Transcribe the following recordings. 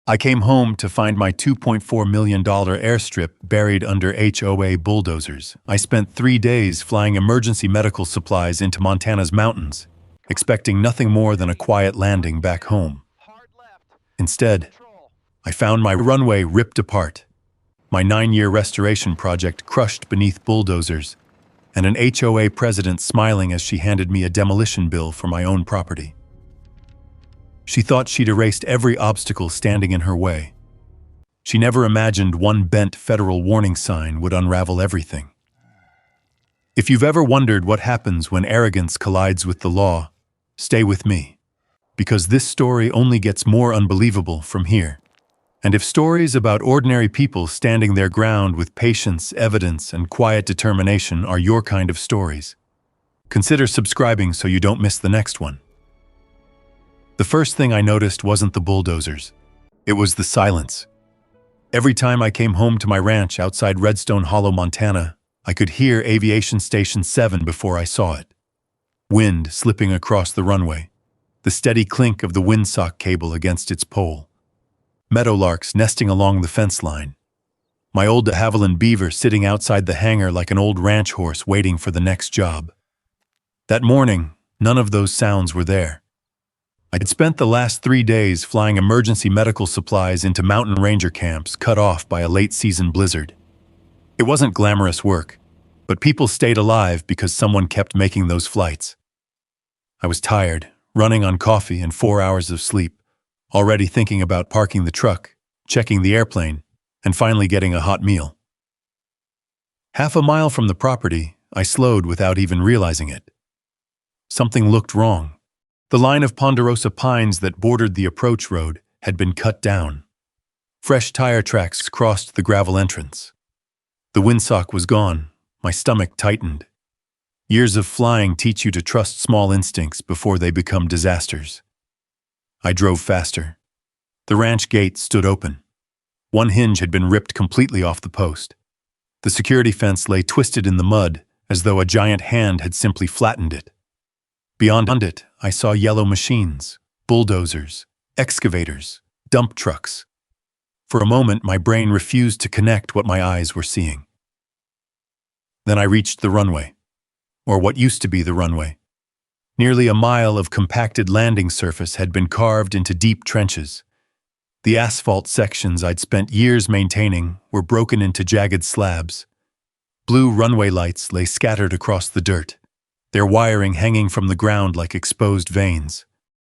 I came home to find my $2.4 million airstrip buried under HOA bulldozers. I spent 3 days flying emergency medical supplies into Montana's mountains, expecting nothing more than a quiet landing back home. Instead, I found my runway ripped apart, my 9-year restoration project crushed beneath bulldozers, and an HOA president smiling as she handed me a demolition bill for my own property. She thought she'd erased every obstacle standing in her way. She never imagined one bent federal warning sign would unravel everything. If you've ever wondered what happens when arrogance collides with the law, stay with me, because this story only gets more unbelievable from here. And if stories about ordinary people standing their ground with patience, evidence, and quiet determination are your kind of stories, consider subscribing so you don't miss the next one. The first thing I noticed wasn't the bulldozers. It was the silence. Every time I came home to my ranch outside Redstone Hollow, Montana, I could hear Aviation Station 7 before I saw it. Wind slipping across the runway, the steady clink of the windsock cable against its pole. Meadowlarks nesting along the fence line. My old de Havilland beaver sitting outside the hangar like an old ranch horse waiting for the next job. That morning, none of those sounds were there. I'd spent the last 3 days flying emergency medical supplies into mountain ranger camps cut off by a late-season blizzard. It wasn't glamorous work, but people stayed alive because someone kept making those flights. I was tired, running on coffee and 4 hours of sleep, already thinking about parking the truck, checking the airplane, and finally getting a hot meal. Half a mile from the property, I slowed without even realizing it. Something looked wrong. The line of ponderosa pines that bordered the approach road had been cut down. Fresh tire tracks crossed the gravel entrance. The windsock was gone. My stomach tightened. Years of flying teach you to trust small instincts before they become disasters. I drove faster. The ranch gate stood open. One hinge had been ripped completely off the post. The security fence lay twisted in the mud as though a giant hand had simply flattened it. Beyond it, I saw yellow machines, bulldozers, excavators, dump trucks. For a moment, my brain refused to connect what my eyes were seeing. Then I reached the runway, or what used to be the runway. Nearly a mile of compacted landing surface had been carved into deep trenches. The asphalt sections I'd spent years maintaining were broken into jagged slabs. Blue runway lights lay scattered across the dirt, their wiring hanging from the ground like exposed veins.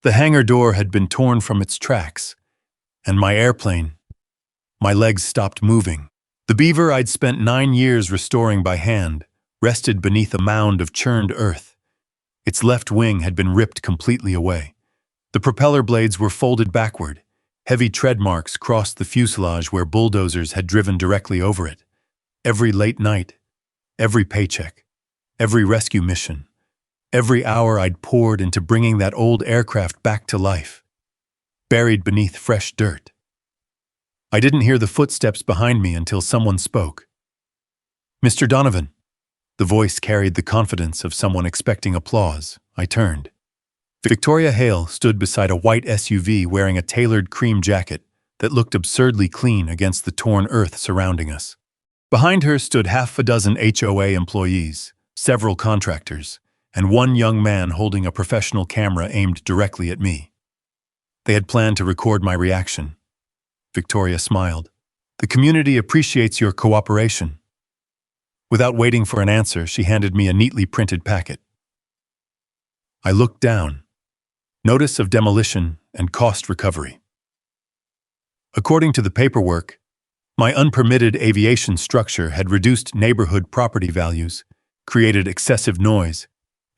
The hangar door had been torn from its tracks, and my airplane, my legs stopped moving. The beaver I'd spent 9 years restoring by hand rested beneath a mound of churned earth. Its left wing had been ripped completely away. The propeller blades were folded backward. Heavy tread marks crossed the fuselage where bulldozers had driven directly over it. Every late night, every paycheck, every rescue mission, every hour I'd poured into bringing that old aircraft back to life, buried beneath fresh dirt. I didn't hear the footsteps behind me until someone spoke. "Mr. Donovan." The voice carried the confidence of someone expecting applause. I turned. Victoria Hale stood beside a white SUV wearing a tailored cream jacket that looked absurdly clean against the torn earth surrounding us. Behind her stood half a dozen HOA employees, several contractors, and one young man holding a professional camera aimed directly at me. They had planned to record my reaction. Victoria smiled. "The community appreciates your cooperation." Without waiting for an answer, she handed me a neatly printed packet. I looked down. Notice of demolition and cost recovery. According to the paperwork, my unpermitted aviation structure had reduced neighborhood property values, created excessive noise,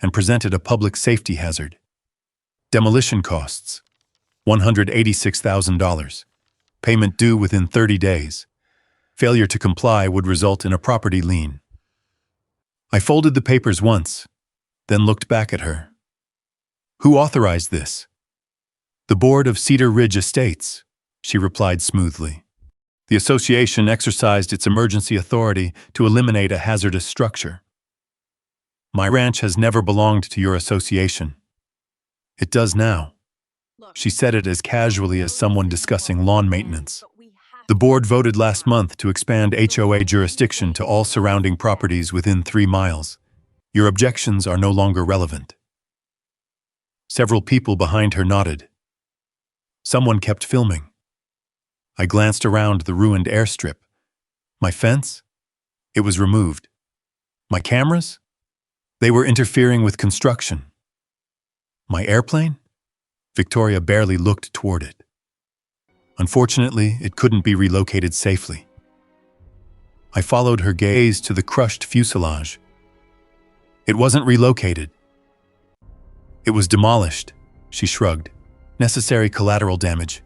and presented a public safety hazard. Demolition costs, $186,000. Payment due within 30 days. Failure to comply would result in a property lien. I folded the papers once, then looked back at her. "Who authorized this?" "The Board of Cedar Ridge Estates," she replied smoothly. "The association exercised its emergency authority to eliminate a hazardous structure. My ranch has never belonged to your association. It does now." She said it as casually as someone discussing lawn maintenance. The board voted last month to expand HOA jurisdiction to all surrounding properties within 3 miles. Your objections are no longer relevant. Several people behind her nodded. Someone kept filming. I glanced around the ruined airstrip. My fence? It was removed. My cameras? They were interfering with construction. My airplane? Victoria barely looked toward it. Unfortunately, it couldn't be relocated safely. I followed her gaze to the crushed fuselage. It wasn't relocated. It was demolished, she shrugged. Necessary collateral damage.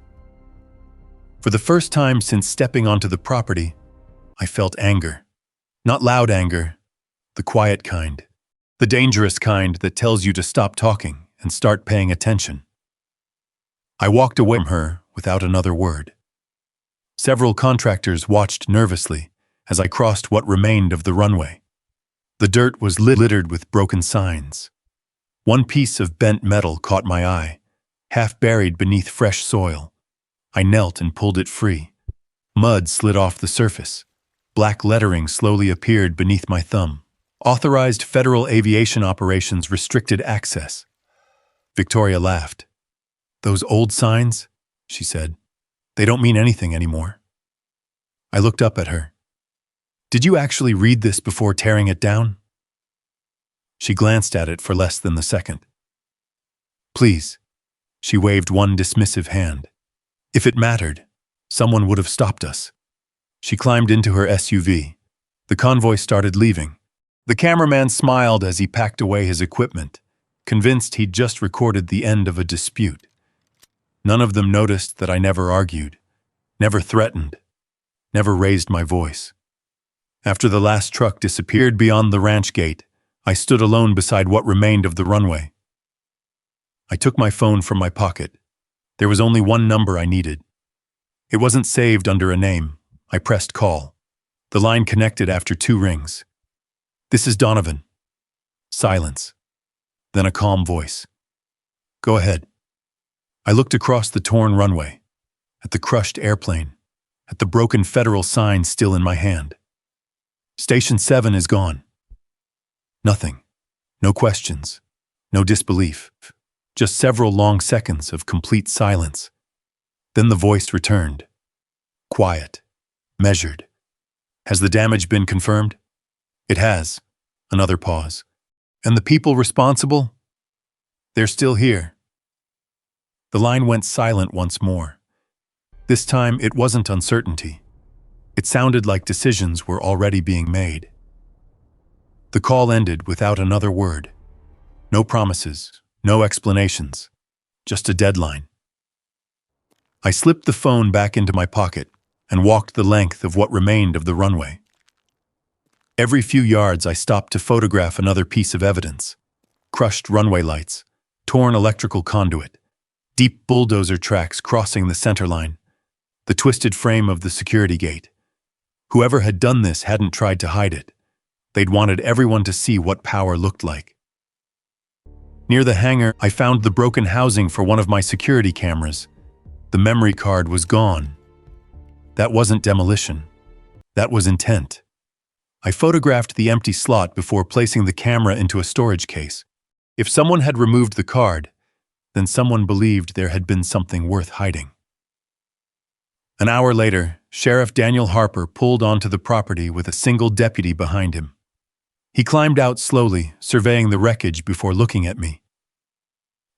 For the first time since stepping onto the property, I felt anger. Not loud anger, the quiet kind. The dangerous kind that tells you to stop talking and start paying attention. I walked away from her without another word. Several contractors watched nervously as I crossed what remained of the runway. The dirt was littered with broken signs. One piece of bent metal caught my eye, half buried beneath fresh soil. I knelt and pulled it free. Mud slid off the surface. Black lettering slowly appeared beneath my thumb. Authorized Federal Aviation Operations Restricted Access. Victoria laughed. Those old signs, she said, they don't mean anything anymore. I looked up at her. Did you actually read this before tearing it down? She glanced at it for less than the second. Please, she waved one dismissive hand. If it mattered, someone would have stopped us. She climbed into her SUV. The convoy started leaving. The cameraman smiled as he packed away his equipment, convinced he'd just recorded the end of a dispute. None of them noticed that I never argued, never threatened, never raised my voice. After the last truck disappeared beyond the ranch gate, I stood alone beside what remained of the runway. I took my phone from my pocket. There was only one number I needed. It wasn't saved under a name. I pressed call. The line connected after 2 rings. This is Donovan. Silence. Then a calm voice. Go ahead. I looked across the torn runway, at the crushed airplane, at the broken federal sign still in my hand. Station 7 is gone. Nothing. No questions. No disbelief. Just several long seconds of complete silence. Then the voice returned. Quiet. Measured. Has the damage been confirmed? It has. Another pause. And the people responsible? They're still here. The line went silent once more. This time it wasn't uncertainty. It sounded like decisions were already being made. The call ended without another word. No promises, no explanations, just a deadline. I slipped the phone back into my pocket and walked the length of what remained of the runway. Every few yards I stopped to photograph another piece of evidence. Crushed runway lights, torn electrical conduit, deep bulldozer tracks crossing the center line, the twisted frame of the security gate. Whoever had done this hadn't tried to hide it. They'd wanted everyone to see what power looked like. Near the hangar, I found the broken housing for one of my security cameras. The memory card was gone. That wasn't demolition. That was intent. I photographed the empty slot before placing the camera into a storage case. If someone had removed the card, then someone believed there had been something worth hiding. An hour later, Sheriff Daniel Harper pulled onto the property with a single deputy behind him. He climbed out slowly, surveying the wreckage before looking at me.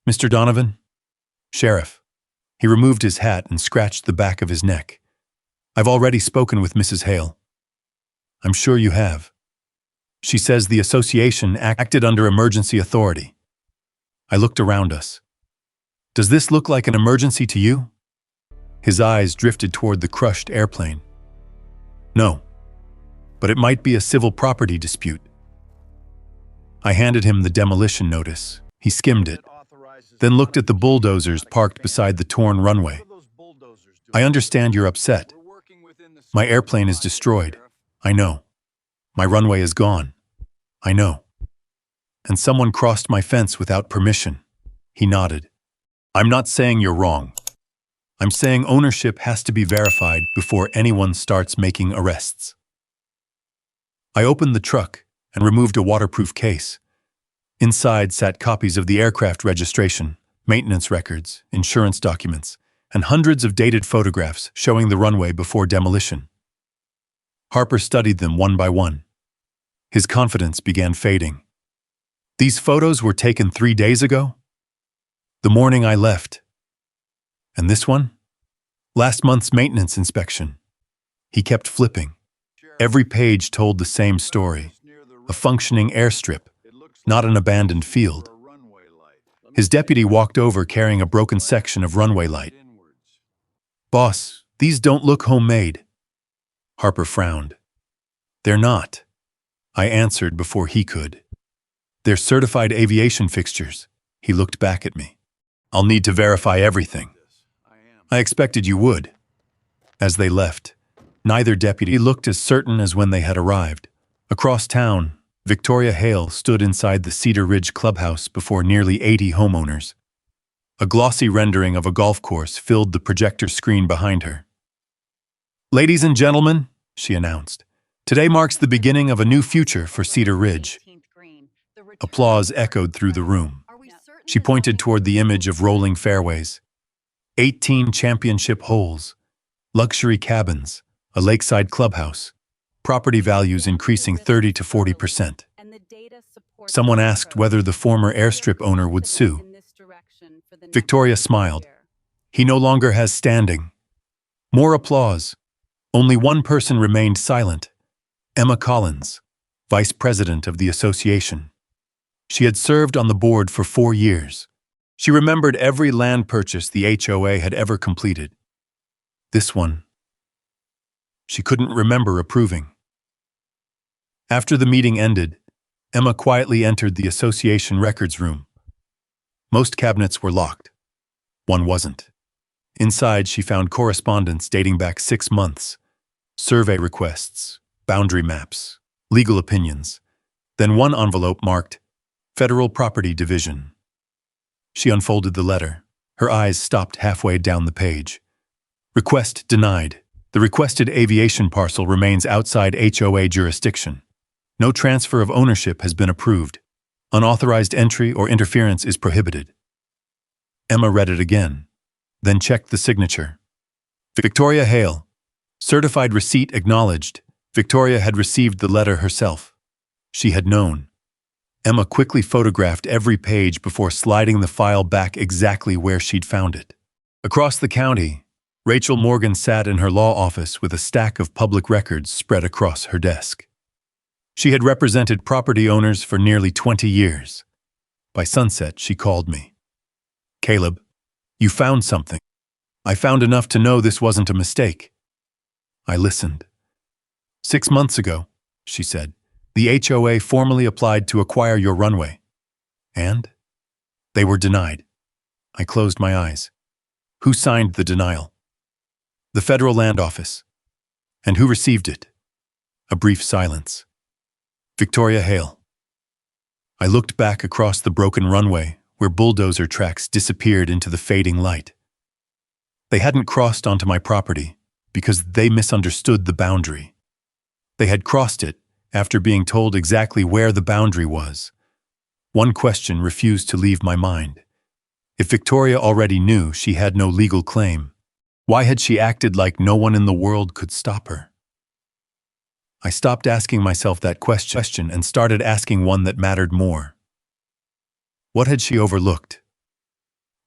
Mr. Donovan? Sheriff. He removed his hat and scratched the back of his neck. I've already spoken with Mrs. Hale. I'm sure you have. She says the association acted under emergency authority. I looked around us. Does this look like an emergency to you? His eyes drifted toward the crushed airplane. No, but it might be a civil property dispute. I handed him the demolition notice. He skimmed it, then looked at the bulldozers parked beside the torn runway. I understand you're upset. My airplane is destroyed. I know. My runway is gone. I know. And someone crossed my fence without permission. He nodded. I'm not saying you're wrong. I'm saying ownership has to be verified before anyone starts making arrests. I opened the truck and removed a waterproof case. Inside sat copies of the aircraft registration, maintenance records, insurance documents, and hundreds of dated photographs showing the runway before demolition. Harper studied them one by one. His confidence began fading. These photos were taken 3 days ago? The morning I left. And this one? Last month's maintenance inspection. He kept flipping. Every page told the same story. A functioning airstrip, not an abandoned field. His deputy walked over carrying a broken section of runway light. "Boss, these don't look homemade." Harper frowned. "They're not," I answered before he could. "They're certified aviation fixtures." He looked back at me. "I'll need to verify everything." "I expected you would." As they left, neither deputy looked as certain as when they had arrived. Across town, Victoria Hale stood inside the Cedar Ridge clubhouse before nearly 80 homeowners. A glossy rendering of a golf course filled the projector screen behind her. "Ladies and gentlemen," she announced, "today marks the beginning of a new future for Cedar Ridge." Applause echoed through the room. She pointed toward the image of rolling fairways. 18 championship holes, luxury cabins, a lakeside clubhouse, property values increasing 30 to 40%. Someone asked whether the former airstrip owner would sue. Victoria smiled. "He no longer has standing." More applause. Only one person remained silent. Emma Collins, vice president of the association. She had served on the board for 4 years. She remembered every land purchase the HOA had ever completed. This one, she couldn't remember approving. After the meeting ended, Emma quietly entered the association records room. Most cabinets were locked. One wasn't. Inside, she found correspondence dating back 6 months, survey requests, boundary maps, legal opinions, then one envelope marked Federal Property Division. She unfolded the letter. Her eyes stopped halfway down the page. Request denied. The requested aviation parcel remains outside HOA jurisdiction. No transfer of ownership has been approved. Unauthorized entry or interference is prohibited. Emma read it again, then checked the signature. Victoria Hale. Certified receipt acknowledged. Victoria had received the letter herself. She had known. Emma quickly photographed every page before sliding the file back exactly where she'd found it. Across the county, Rachel Morgan sat in her law office with a stack of public records spread across her desk. She had represented property owners for nearly 20 years. By sunset, she called me. "Caleb, you found something." "I found enough to know this wasn't a mistake." I listened. 6 months ago," she said, "the HOA formally applied to acquire your runway. And? They were denied." I closed my eyes. "Who signed the denial?" "The Federal Land Office." "And who received it?" A brief silence. "Victoria Hale." I looked back across the broken runway where bulldozer tracks disappeared into the fading light. They hadn't crossed onto my property because they misunderstood the boundary. They had crossed it after being told exactly where the boundary was. One question refused to leave my mind. If Victoria already knew she had no legal claim, why had she acted like no one in the world could stop her? I stopped asking myself that question and started asking one that mattered more. What had she overlooked?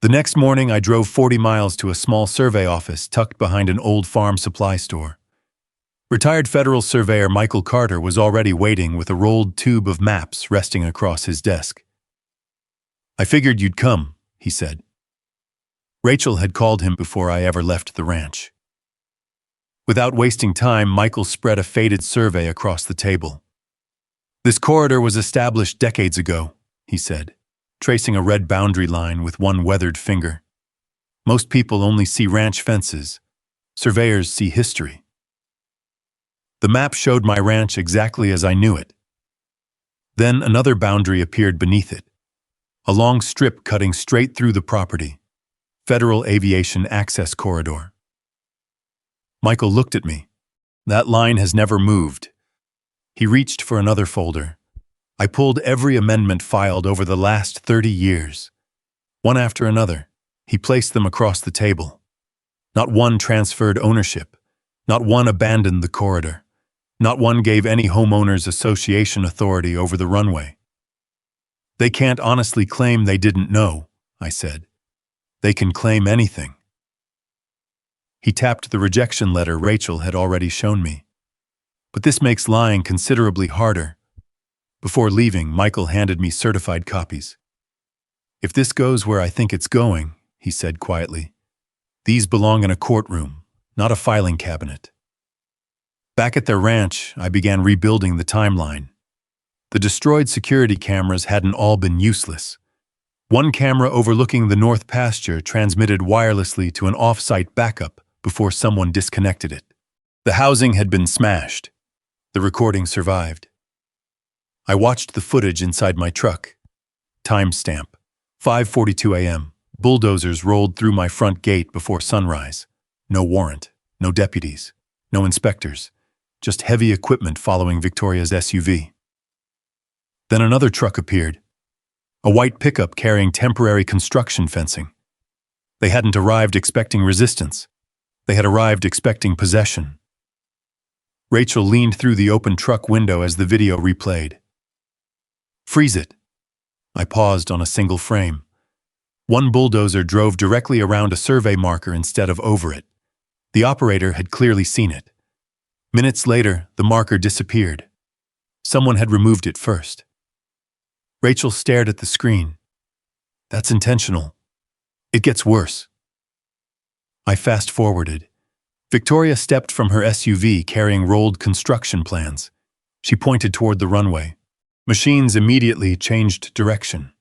The next morning, I drove 40 miles to a small survey office tucked behind an old farm supply store. Retired federal surveyor Michael Carter was already waiting with a rolled tube of maps resting across his desk. "I figured you'd come," he said. Rachel had called him before I ever left the ranch. Without wasting time, Michael spread a faded survey across the table. "This corridor was established decades ago," he said, tracing a red boundary line with one weathered finger. "Most people only see ranch fences. Surveyors see history." The map showed my ranch exactly as I knew it. Then another boundary appeared beneath it, a long strip cutting straight through the property. Federal Aviation Access Corridor. Michael looked at me. That line has never moved. He reached for another folder. I pulled every amendment filed over the last 30 years. One after another, he placed them across the table. Not one transferred ownership. Not one abandoned the corridor. Not one gave any homeowners association authority over the runway. They can't honestly claim they didn't know, I said. They can claim anything. He tapped the rejection letter Rachel had already shown me. But this makes lying considerably harder. Before leaving, Michael handed me certified copies. If this goes where I think it's going, he said quietly, these belong in a courtroom, not a filing cabinet. Back at their ranch, I began rebuilding the timeline. The destroyed security cameras hadn't all been useless. One camera overlooking the north pasture transmitted wirelessly to an off-site backup before someone disconnected it. The housing had been smashed. The recording survived. I watched the footage inside my truck. Timestamp: 5:42 a.m. Bulldozers rolled through my front gate before sunrise. No warrant, no deputies, no inspectors, just heavy equipment following Victoria's SUV. Then another truck appeared. A white pickup carrying temporary construction fencing. They hadn't arrived expecting resistance. They had arrived expecting possession. Rachel leaned through the open truck window as the video replayed. Freeze it. I paused on a single frame. One bulldozer drove directly around a survey marker instead of over it. The operator had clearly seen it. Minutes later, the marker disappeared. Someone had removed it first. Rachel stared at the screen. That's intentional. It gets worse. I fast-forwarded. Victoria stepped from her SUV carrying rolled construction plans. She pointed toward the runway. Machines immediately changed direction.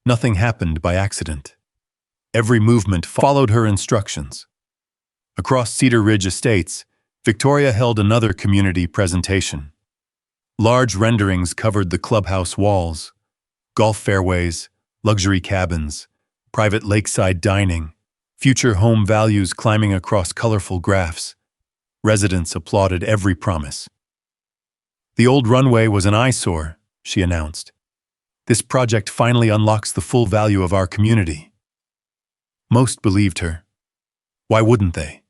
Nothing happened by accident. Every movement followed her instructions. Across Cedar Ridge Estates, Victoria held another community presentation. Large renderings covered the clubhouse walls. Golf fairways, luxury cabins, private lakeside dining, future home values climbing across colorful graphs. Residents applauded every promise. The old runway was an eyesore, she announced. This project finally unlocks the full value of our community. Most believed her. Why wouldn't they?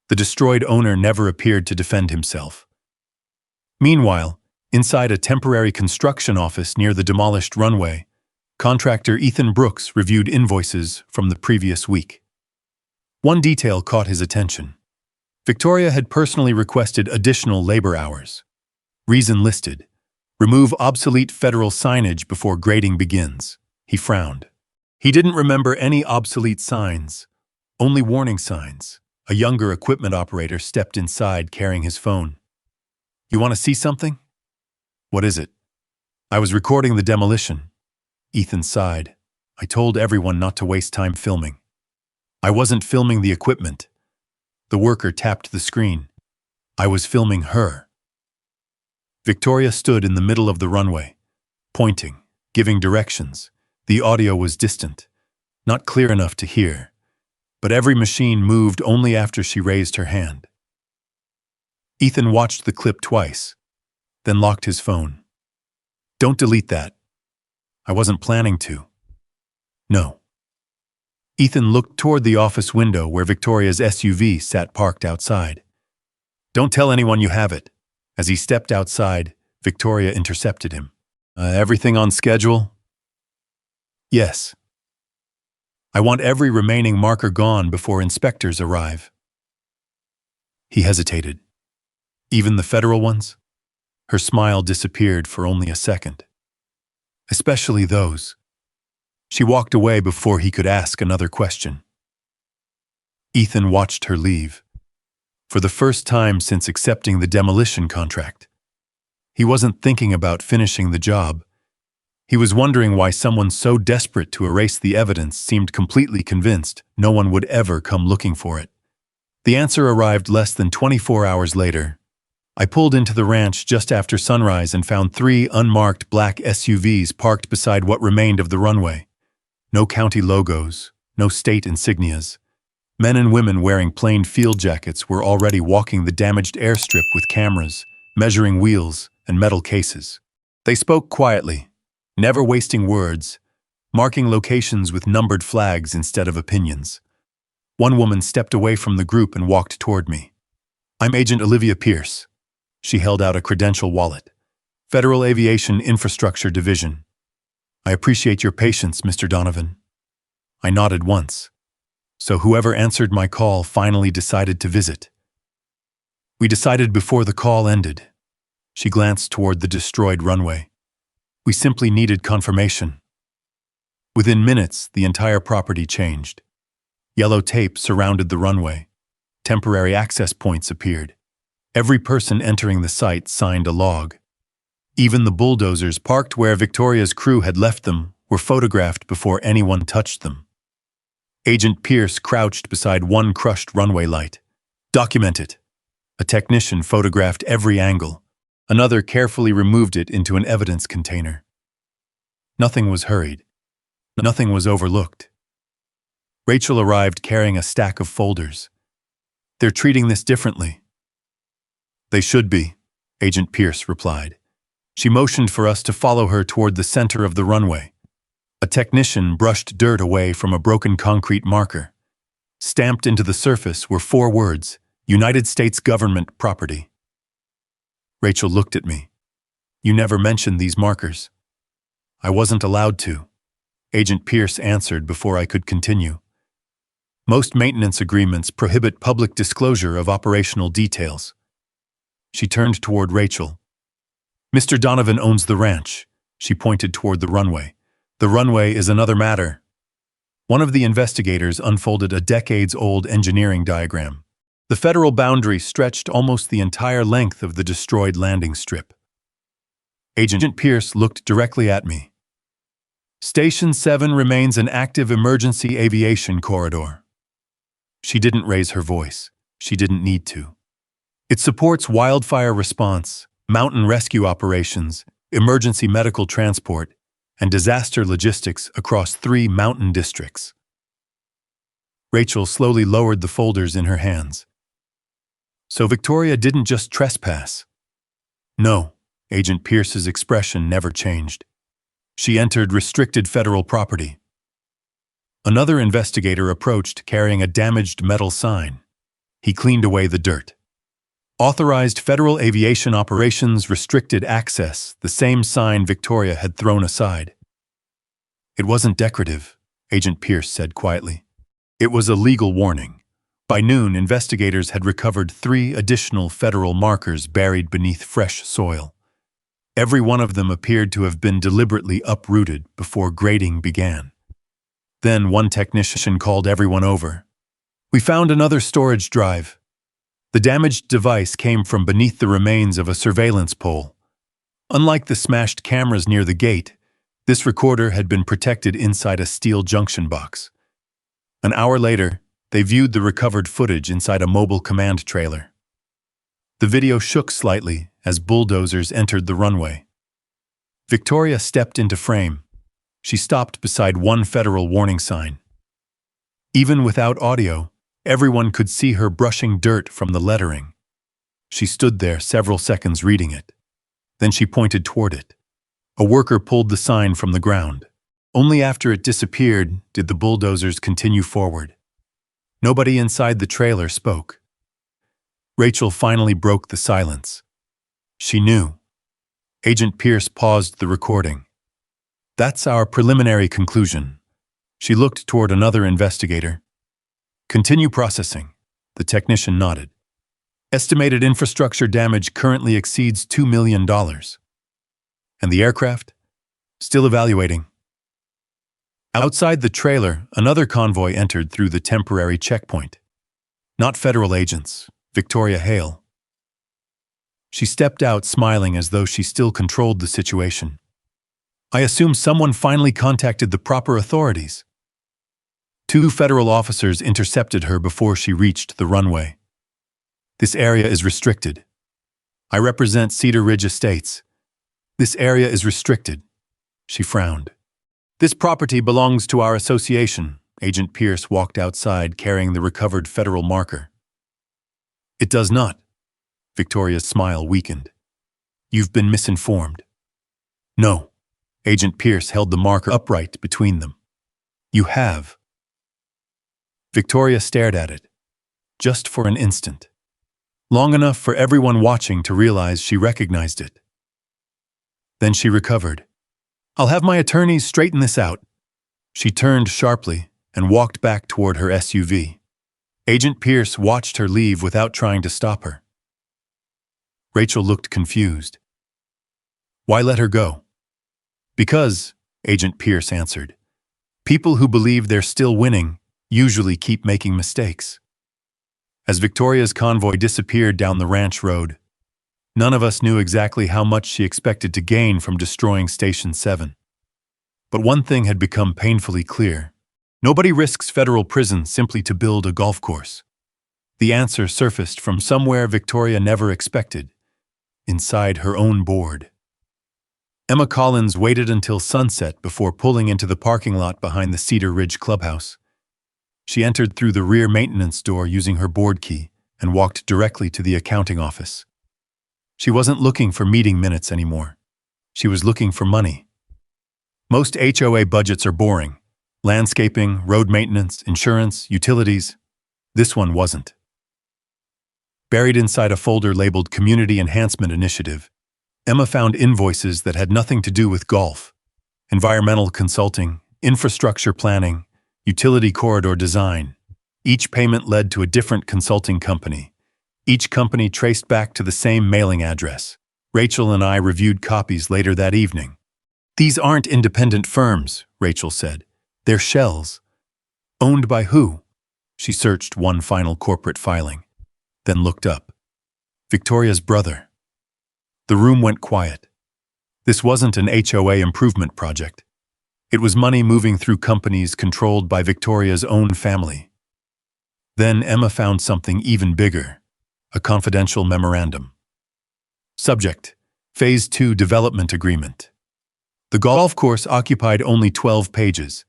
The destroyed owner never appeared to defend himself. Meanwhile, inside a temporary construction office near the demolished runway, contractor Ethan Brooks reviewed invoices from the previous week. One detail caught his attention. Victoria had personally requested additional labor hours. Reason listed: remove obsolete federal signage before grading begins. He frowned. He didn't remember any obsolete signs, only warning signs. A younger equipment operator stepped inside carrying his phone. You want to see something? What is it? I was recording the demolition. Ethan sighed. I told everyone not to waste time filming. I wasn't filming the equipment. The worker tapped the screen. I was filming her. Victoria stood in the middle of the runway, pointing, giving directions. The audio was distant, not clear enough to hear, but every machine moved only after she raised her hand. Ethan watched the clip twice, then locked his phone. Don't delete that. I wasn't planning to. No. Ethan looked toward the office window where Victoria's SUV sat parked outside. Don't tell anyone you have it. As he stepped outside, Victoria intercepted him. Everything on schedule? Yes. I want every remaining marker gone before inspectors arrive. He hesitated. Even the federal ones? Her smile disappeared for only a second. Especially those. She walked away before he could ask another question. Ethan watched her leave. For the first time since accepting the demolition contract. He wasn't thinking about finishing the job. He was wondering why someone so desperate to erase the evidence seemed completely convinced no one would ever come looking for it. The answer arrived less than 24 hours later. I pulled into the ranch just after sunrise and found 3 unmarked black SUVs parked beside what remained of the runway. No county logos, no state insignias. Men and women wearing plain field jackets were already walking the damaged airstrip with cameras, measuring wheels, and metal cases. They spoke quietly, never wasting words, marking locations with numbered flags instead of opinions. One woman stepped away from the group and walked toward me. "I'm Agent Olivia Pierce." She held out a credential wallet. "Federal Aviation Infrastructure Division." "I appreciate your patience, Mr. Donovan." I nodded once. So whoever answered my call finally decided to visit. We decided before the call ended. She glanced toward the destroyed runway. We simply needed confirmation. Within minutes, the entire property changed. Yellow tape surrounded the runway. Temporary access points appeared. Every person entering the site signed a log. Even the bulldozers parked where Victoria's crew had left them were photographed before anyone touched them. Agent Pierce crouched beside one crushed runway light. "Document it." A technician photographed every angle. Another carefully removed it into an evidence container. Nothing was hurried. Nothing was overlooked. Rachel arrived carrying a stack of folders. "They're treating this differently." "They should be," Agent Pierce replied. She motioned for us to follow her toward the center of the runway. A technician brushed dirt away from a broken concrete marker. Stamped into the surface were 4 words, "United States Government Property." Rachel looked at me. "You never mentioned these markers." "I wasn't allowed to," Agent Pierce answered before I could continue. "Most maintenance agreements prohibit public disclosure of operational details." She turned toward Rachel. "Mr. Donovan owns the ranch." She pointed toward the runway. "The runway is another matter." One of the investigators unfolded a decades-old engineering diagram. The federal boundary stretched almost the entire length of the destroyed landing strip. Agent Pierce looked directly at me. "Station 7 remains an active emergency aviation corridor." She didn't raise her voice. She didn't need to. "It supports wildfire response, mountain rescue operations, emergency medical transport, and disaster logistics across 3 mountain districts." Rachel slowly lowered the folders in her hands. "So Victoria didn't just trespass?" "No," Agent Pierce's expression never changed. "She entered restricted federal property." Another investigator approached carrying a damaged metal sign. He cleaned away the dirt. "Authorized Federal Aviation Operations Restricted Access," the same sign Victoria had thrown aside. "It wasn't decorative," Agent Pierce said quietly. "It was a legal warning." By noon, investigators had recovered 3 additional federal markers buried beneath fresh soil. Every one of them appeared to have been deliberately uprooted before grading began. Then one technician called everyone over. "We found another storage drive." The damaged device came from beneath the remains of a surveillance pole. Unlike the smashed cameras near the gate, this recorder had been protected inside a steel junction box. An hour later, they viewed the recovered footage inside a mobile command trailer. The video shook slightly as bulldozers entered the runway. Victoria stepped into frame. She stopped beside one federal warning sign. Even without audio, everyone could see her brushing dirt from the lettering. She stood there several seconds reading it. Then she pointed toward it. A worker pulled the sign from the ground. Only after it disappeared did the bulldozers continue forward. Nobody inside the trailer spoke. Rachel finally broke the silence. She knew. Agent Pierce paused the recording. "That's our preliminary conclusion." She looked toward another investigator. "Continue processing." The technician nodded. "Estimated infrastructure damage currently exceeds $2 million. And the aircraft? Still evaluating." Outside the trailer, another convoy entered through the temporary checkpoint. Not federal agents, Victoria Hale. She stepped out smiling as though she still controlled the situation. "I assume someone finally contacted the proper authorities." 2 federal officers intercepted her before she reached the runway. "This area is restricted." "I represent Cedar Ridge Estates." "This area is restricted." She frowned. "This property belongs to our association, Agent Pierce walked outside carrying the recovered federal marker. It does not. Victoria's smile weakened. You've been misinformed. No. Agent Pierce held the marker upright between them. You have. Victoria stared at it, just for an instant. Long enough for everyone watching to realize she recognized it. Then she recovered. I'll have my attorneys straighten this out. She turned sharply and walked back toward her SUV. Agent Pierce watched her leave without trying to stop her. Rachel looked confused. Why let her go? Because, Agent Pierce answered, people who believe they're still winning usually keep making mistakes. As Victoria's convoy disappeared down the ranch road, none of us knew exactly how much she expected to gain from destroying Station 7. But one thing had become painfully clear. Nobody risks federal prison simply to build a golf course. The answer surfaced from somewhere Victoria never expected, inside her own board. Emma Collins waited until sunset before pulling into the parking lot behind the Cedar Ridge clubhouse. She entered through the rear maintenance door using her board key and walked directly to the accounting office. She wasn't looking for meeting minutes anymore. She was looking for money. Most HOA budgets are boring. Landscaping, road maintenance, insurance, utilities. This one wasn't. Buried inside a folder labeled Community Enhancement Initiative, Emma found invoices that had nothing to do with golf, environmental consulting, infrastructure planning, utility corridor design. Each payment led to a different consulting company. Each company traced back to the same mailing address. Rachel and I reviewed copies later that evening. These aren't independent firms, Rachel said. They're shells. Owned by who? She searched one final corporate filing, then looked up. Victoria's brother. The room went quiet. This wasn't an HOA improvement project. It was money moving through companies controlled by Victoria's own family. Then Emma found something even bigger, a confidential memorandum. Subject: Phase 2 Development Agreement. The golf course occupied only 12 pages.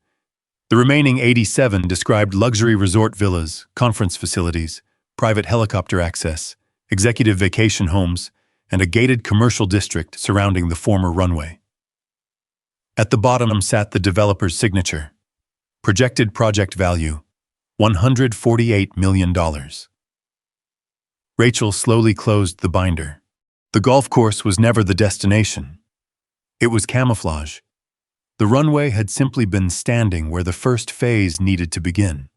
The remaining 87 described luxury resort villas, conference facilities, private helicopter access, executive vacation homes, and a gated commercial district surrounding the former runway. At the bottom sat the developer's signature. Projected project value, $148 million. Rachel slowly closed the binder. The golf course was never the destination. It was camouflage. The runway had simply been standing where the first phase needed to begin.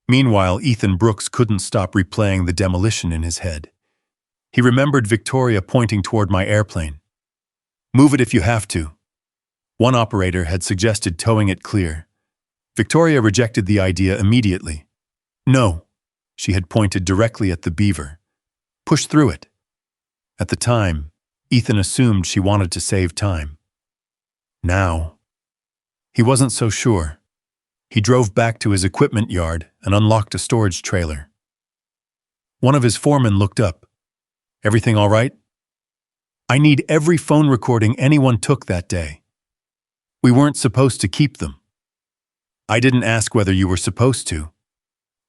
Meanwhile, Ethan Brooks couldn't stop replaying the demolition in his head. He remembered Victoria pointing toward my airplane. Move it if you have to. One operator had suggested towing it clear. Victoria rejected the idea immediately. No, she had pointed directly at the beaver. Push through it. At the time, Ethan assumed she wanted to save time. Now, he wasn't so sure. He drove back to his equipment yard and unlocked a storage trailer. One of his foremen looked up. Everything all right? I need every phone recording anyone took that day. We weren't supposed to keep them. I didn't ask whether you were supposed to.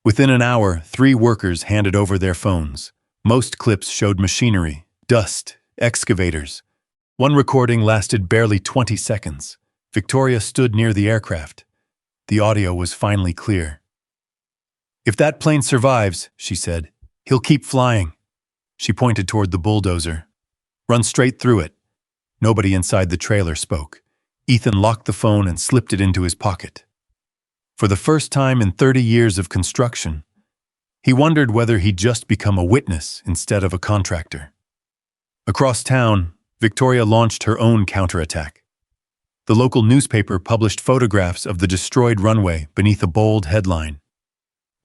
Within an hour, 3 workers handed over their phones. Most clips showed machinery, dust, excavators. One recording lasted barely 20 seconds. Victoria stood near the aircraft. The audio was finally clear. If that plane survives, she said, he'll keep flying. She pointed toward the bulldozer. Run straight through it. Nobody inside the trailer spoke. Ethan locked the phone and slipped it into his pocket. For the first time in 30 years of construction, he wondered whether he'd just become a witness instead of a contractor. Across town, Victoria launched her own counterattack. The local newspaper published photographs of the destroyed runway beneath a bold headline.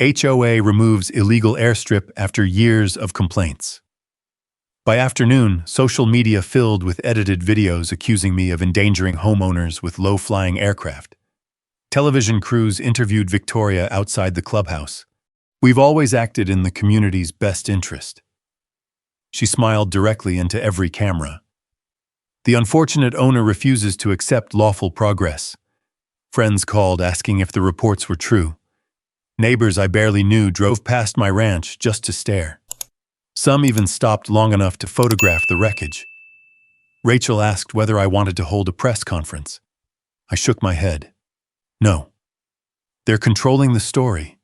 HOA removes illegal airstrip after years of complaints. By afternoon, social media filled with edited videos accusing me of endangering homeowners with low-flying aircraft. Television crews interviewed Victoria outside the clubhouse. We've always acted in the community's best interest. She smiled directly into every camera. The unfortunate owner refuses to accept lawful progress. Friends called asking if the reports were true. Neighbors I barely knew drove past my ranch just to stare. Some even stopped long enough to photograph the wreckage. Rachel asked whether I wanted to hold a press conference. I shook my head. No. They're controlling the story.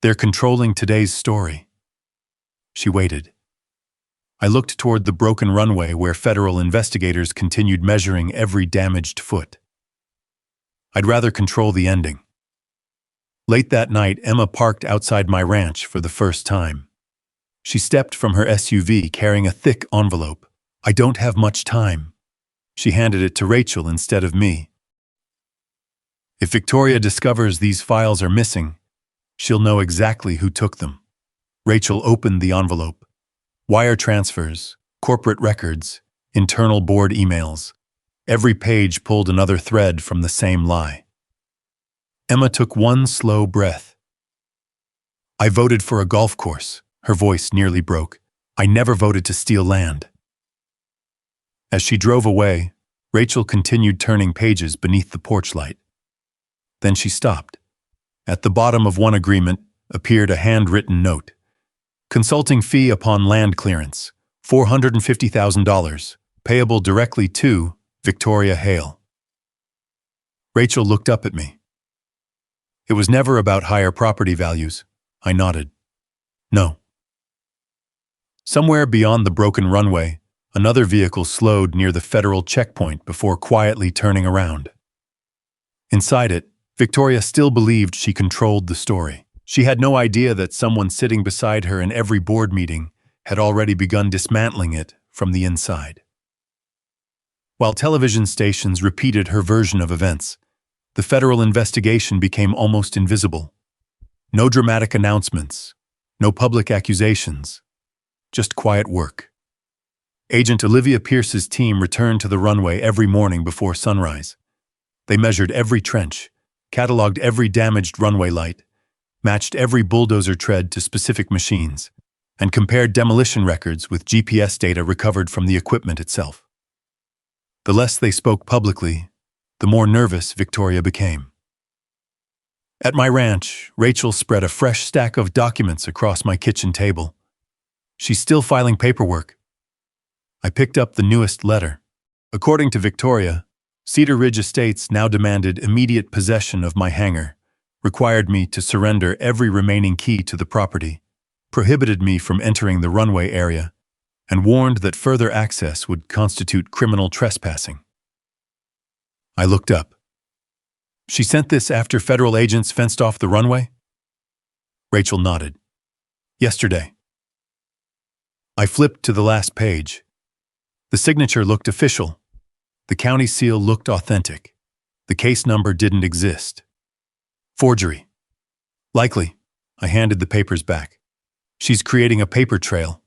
They're controlling today's story. She waited. I looked toward the broken runway where federal investigators continued measuring every damaged foot. I'd rather control the ending. Late that night, Emma parked outside my ranch for the first time. She stepped from her SUV carrying a thick envelope. I don't have much time. She handed it to Rachel instead of me. If Victoria discovers these files are missing, she'll know exactly who took them. Rachel opened the envelope. Wire transfers, corporate records, internal board emails. Every page pulled another thread from the same lie. Emma took one slow breath. I voted for a golf course. Her voice nearly broke. I never voted to steal land. As she drove away, Rachel continued turning pages beneath the porch light. Then she stopped. At the bottom of one agreement appeared a handwritten note. Consulting fee upon land clearance, $450,000, payable directly to Victoria Hale. Rachel looked up at me. It was never about higher property values. I nodded. No. Somewhere beyond the broken runway, another vehicle slowed near the federal checkpoint before quietly turning around. Inside it, Victoria still believed she controlled the story. She had no idea that someone sitting beside her in every board meeting had already begun dismantling it from the inside. While television stations repeated her version of events, the federal investigation became almost invisible. No dramatic announcements, no public accusations, just quiet work. Agent Olivia Pierce's team returned to the runway every morning before sunrise. They measured every trench, cataloged every damaged runway light, matched every bulldozer tread to specific machines, and compared demolition records with GPS data recovered from the equipment itself. The less they spoke publicly, the more nervous Victoria became. At my ranch, Rachel spread a fresh stack of documents across my kitchen table. She's still filing paperwork. I picked up the newest letter. According to Victoria, Cedar Ridge Estates now demanded immediate possession of my hangar, required me to surrender every remaining key to the property, prohibited me from entering the runway area, and warned that further access would constitute criminal trespassing. I looked up. She sent this after federal agents fenced off the runway? Rachel nodded. Yesterday. I flipped to the last page. The signature looked official. The county seal looked authentic. The case number didn't exist. Forgery. Likely. I handed the papers back. She's creating a paper trail.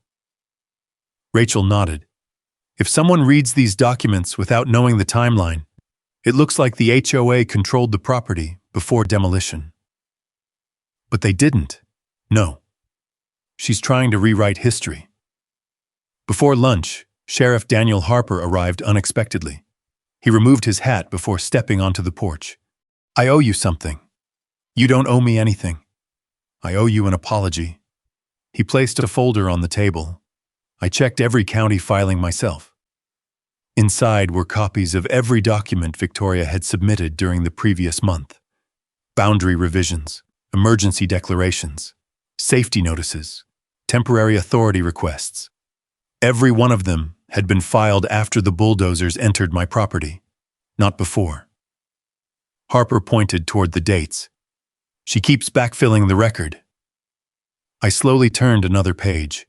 Rachel nodded. If someone reads these documents without knowing the timeline, it looks like the HOA controlled the property before demolition. But they didn't. No. She's trying to rewrite history. Before lunch, Sheriff Daniel Harper arrived unexpectedly. He removed his hat before stepping onto the porch. I owe you something. You don't owe me anything. I owe you an apology. He placed a folder on the table. I checked every county filing myself. Inside were copies of every document Victoria had submitted during the previous month. Boundary revisions, emergency declarations, safety notices, temporary authority requests. Every one of them had been filed after the bulldozers entered my property, not before. Harper pointed toward the dates. She keeps backfilling the record. I slowly turned another page.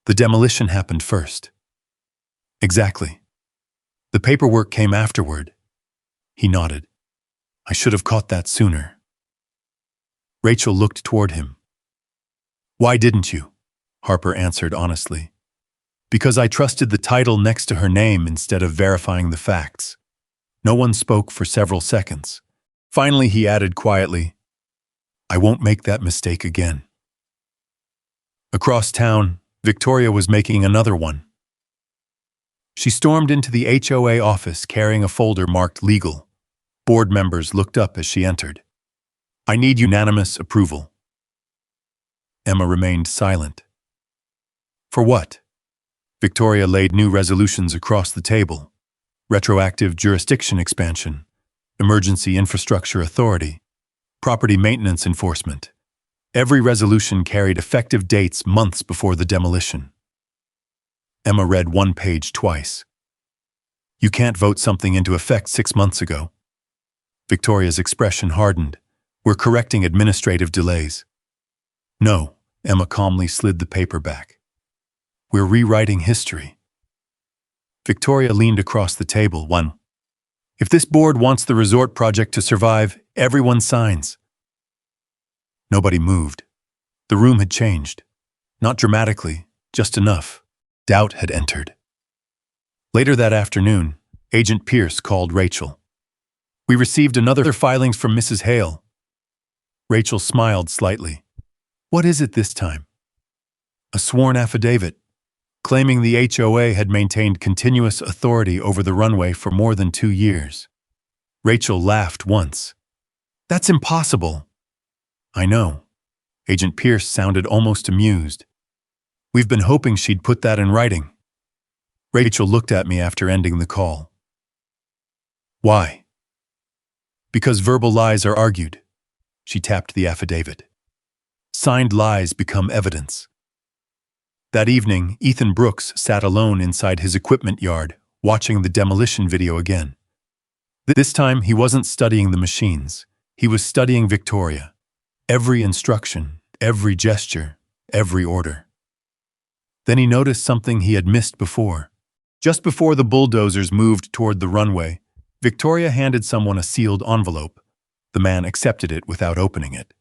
The demolition happened first. Exactly. The paperwork came afterward. He nodded. I should have caught that sooner. Rachel looked toward him. Why didn't you? Harper answered honestly. Because I trusted the title next to her name instead of verifying the facts. No one spoke for several seconds. Finally, he added quietly, I won't make that mistake again. Across town, Victoria was making another one. She stormed into the HOA office carrying a folder marked legal. Board members looked up as she entered. "I need unanimous approval." Emma remained silent. "For what?" Victoria laid new resolutions across the table. Retroactive jurisdiction expansion, emergency infrastructure authority, property maintenance enforcement. Every resolution carried effective dates months before the demolition. Emma read one page twice. "You can't vote something into effect 6 months ago." Victoria's expression hardened. "We're correcting administrative delays." "No," Emma calmly slid the paper back. "We're rewriting history." Victoria leaned across the table. "One. If this board wants the resort project to survive, everyone signs." Nobody moved. The room had changed. Not dramatically, just enough. Doubt had entered. Later that afternoon, Agent Pierce called Rachel. "We received another filings from Mrs. Hale." Rachel smiled slightly. "What is it this time?" "A sworn affidavit, claiming the HOA had maintained continuous authority over the runway for more than 2 years. Rachel laughed once. "That's impossible." "I know." Agent Pierce sounded almost amused. "We've been hoping she'd put that in writing." Rachel looked at me after ending the call. "Why?" "Because verbal lies are argued." She tapped the affidavit. "Signed lies become evidence." That evening, Ethan Brooks sat alone inside his equipment yard, watching the demolition video again. This time, he wasn't studying the machines. He was studying Victoria. Every instruction, every gesture, every order. Then he noticed something he had missed before. Just before the bulldozers moved toward the runway, Victoria handed someone a sealed envelope. The man accepted it without opening it.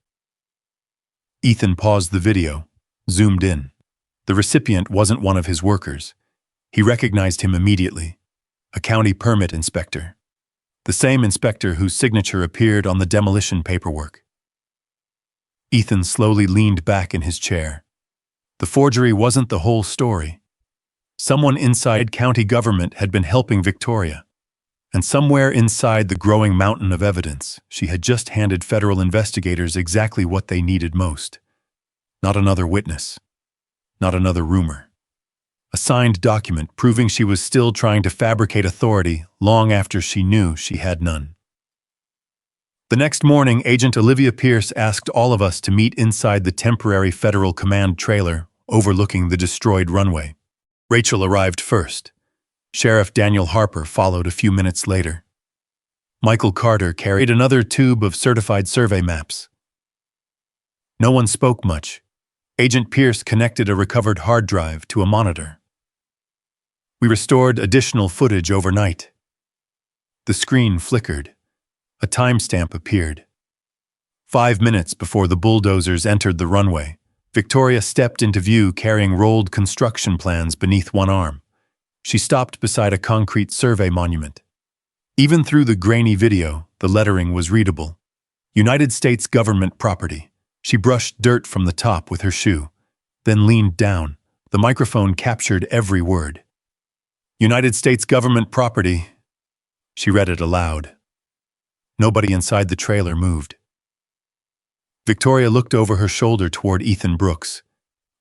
Ethan paused the video, zoomed in. The recipient wasn't one of his workers. He recognized him immediately. A county permit inspector. The same inspector whose signature appeared on the demolition paperwork. Ethan slowly leaned back in his chair. The forgery wasn't the whole story. Someone inside county government had been helping Victoria. And somewhere inside the growing mountain of evidence, she had just handed federal investigators exactly what they needed most. Not another witness. Not another rumor. A signed document proving she was still trying to fabricate authority long after she knew she had none. The next morning, Agent Olivia Pierce asked all of us to meet inside the temporary federal command trailer overlooking the destroyed runway. Rachel arrived first. Sheriff Daniel Harper followed a few minutes later. Michael Carter carried another tube of certified survey maps. No one spoke much. Agent Pierce connected a recovered hard drive to a monitor. We restored additional footage overnight. The screen flickered. A timestamp appeared. 5 minutes before the bulldozers entered the runway, Victoria stepped into view carrying rolled construction plans beneath one arm. She stopped beside a concrete survey monument. Even through the grainy video, the lettering was readable. United States government property. She brushed dirt from the top with her shoe, then leaned down. The microphone captured every word. United States government property. She read it aloud. Nobody inside the trailer moved. Victoria looked over her shoulder toward Ethan Brooks.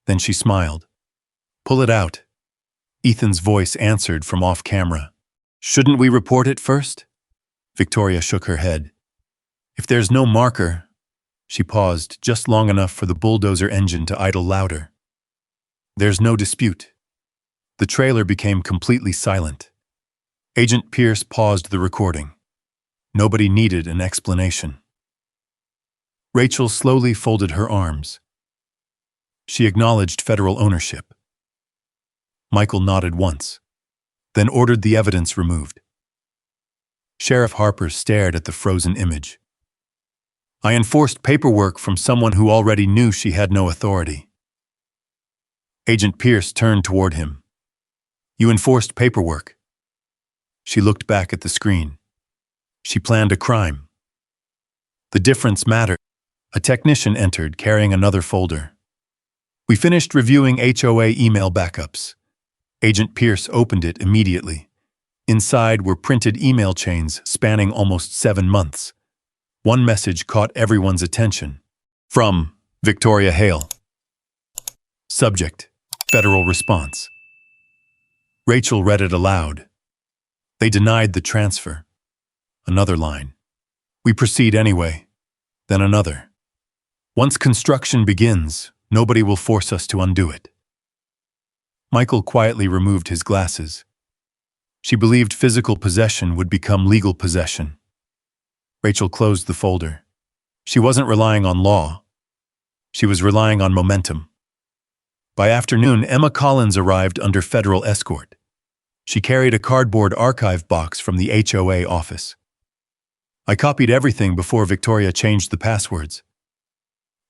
Then she smiled. "Pull it out." Ethan's voice answered from off-camera. "Shouldn't we report it first?" Victoria shook her head. "If there's no marker..." She paused just long enough for the bulldozer engine to idle louder. "There's no dispute." The trailer became completely silent. Agent Pierce paused the recording. Nobody needed an explanation. Rachel slowly folded her arms. She acknowledged federal ownership. Michael nodded once, then ordered the evidence removed. Sheriff Harper stared at the frozen image. "I enforced paperwork from someone who already knew she had no authority." Agent Pierce turned toward him. "You enforced paperwork." She looked back at the screen. She planned a crime. The difference mattered. A technician entered carrying another folder. "We finished reviewing HOA email backups." Agent Pierce opened it immediately. Inside were printed email chains spanning almost 7 months. One message caught everyone's attention. From Victoria Hale. Subject: Federal response. Rachel read it aloud. They denied the transfer. Another line. We proceed anyway. Then another. Once construction begins, nobody will force us to undo it. Michael quietly removed his glasses. She believed physical possession would become legal possession. Rachel closed the folder. She wasn't relying on law. She was relying on momentum. By afternoon, Emma Collins arrived under federal escort. She carried a cardboard archive box from the HOA office. I copied everything before Victoria changed the passwords.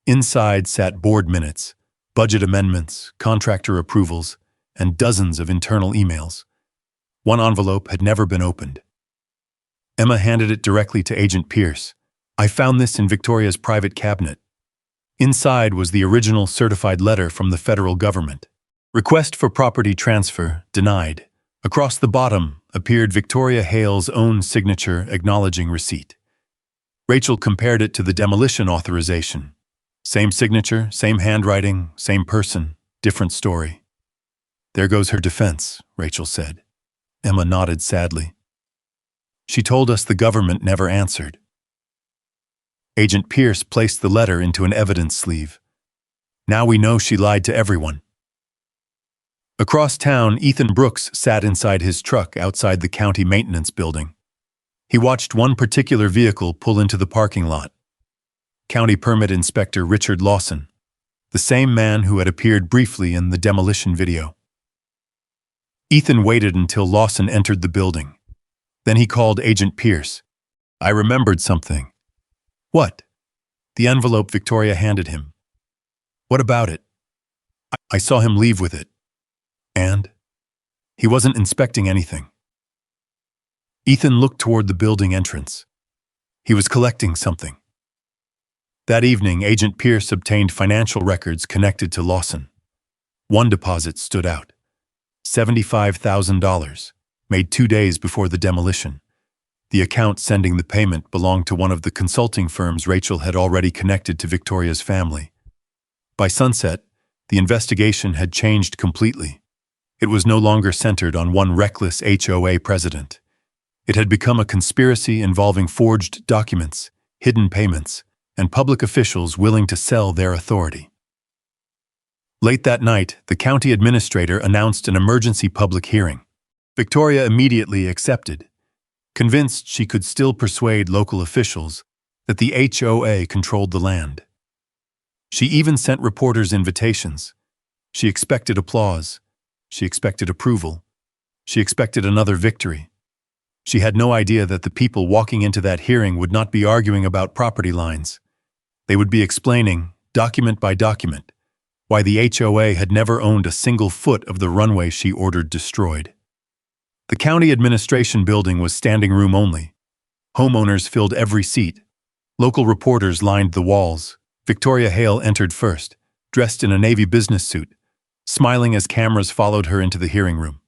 Inside sat board minutes, budget amendments, contractor approvals, and dozens of internal emails. One envelope had never been opened. Emma handed it directly to Agent Pierce. I found this in Victoria's private cabinet. Inside was the original certified letter from the federal government. Request for property transfer denied. Across the bottom appeared Victoria Hale's own signature acknowledging receipt. Rachel compared it to the demolition authorization. Same signature, same handwriting, same person, different story. There goes her defense, Rachel said. Emma nodded sadly. She told us the government never answered. Agent Pierce placed the letter into an evidence sleeve. Now we know she lied to everyone. Across town, Ethan Brooks sat inside his truck outside the county maintenance building. He watched one particular vehicle pull into the parking lot. County Permit Inspector Richard Lawson, the same man who had appeared briefly in the demolition video. Ethan waited until Lawson entered the building. Then he called Agent Pierce. I remembered something. What? The envelope Victoria handed him. What about it? I saw him leave with it. And? He wasn't inspecting anything. Ethan looked toward the building entrance. He was collecting something. That evening, Agent Pierce obtained financial records connected to Lawson. One deposit stood out. $75,000, made 2 days before the demolition. The account sending the payment belonged to one of the consulting firms Rachel had already connected to Victoria's family. By sunset, the investigation had changed completely. It was no longer centered on one reckless HOA president. It had become a conspiracy involving forged documents, hidden payments, and public officials willing to sell their authority. Late that night, the county administrator announced an emergency public hearing. Victoria immediately accepted, convinced she could still persuade local officials that the HOA controlled the land. She even sent reporters invitations. She expected applause. She expected approval. She expected another victory. She had no idea that the people walking into that hearing would not be arguing about property lines. They would be explaining, document by document, why the HOA had never owned a single foot of the runway she ordered destroyed. The county administration building was standing room only. Homeowners filled every seat. Local reporters lined the walls. Victoria Hale entered first, dressed in a Navy business suit, smiling as cameras followed her into the hearing room.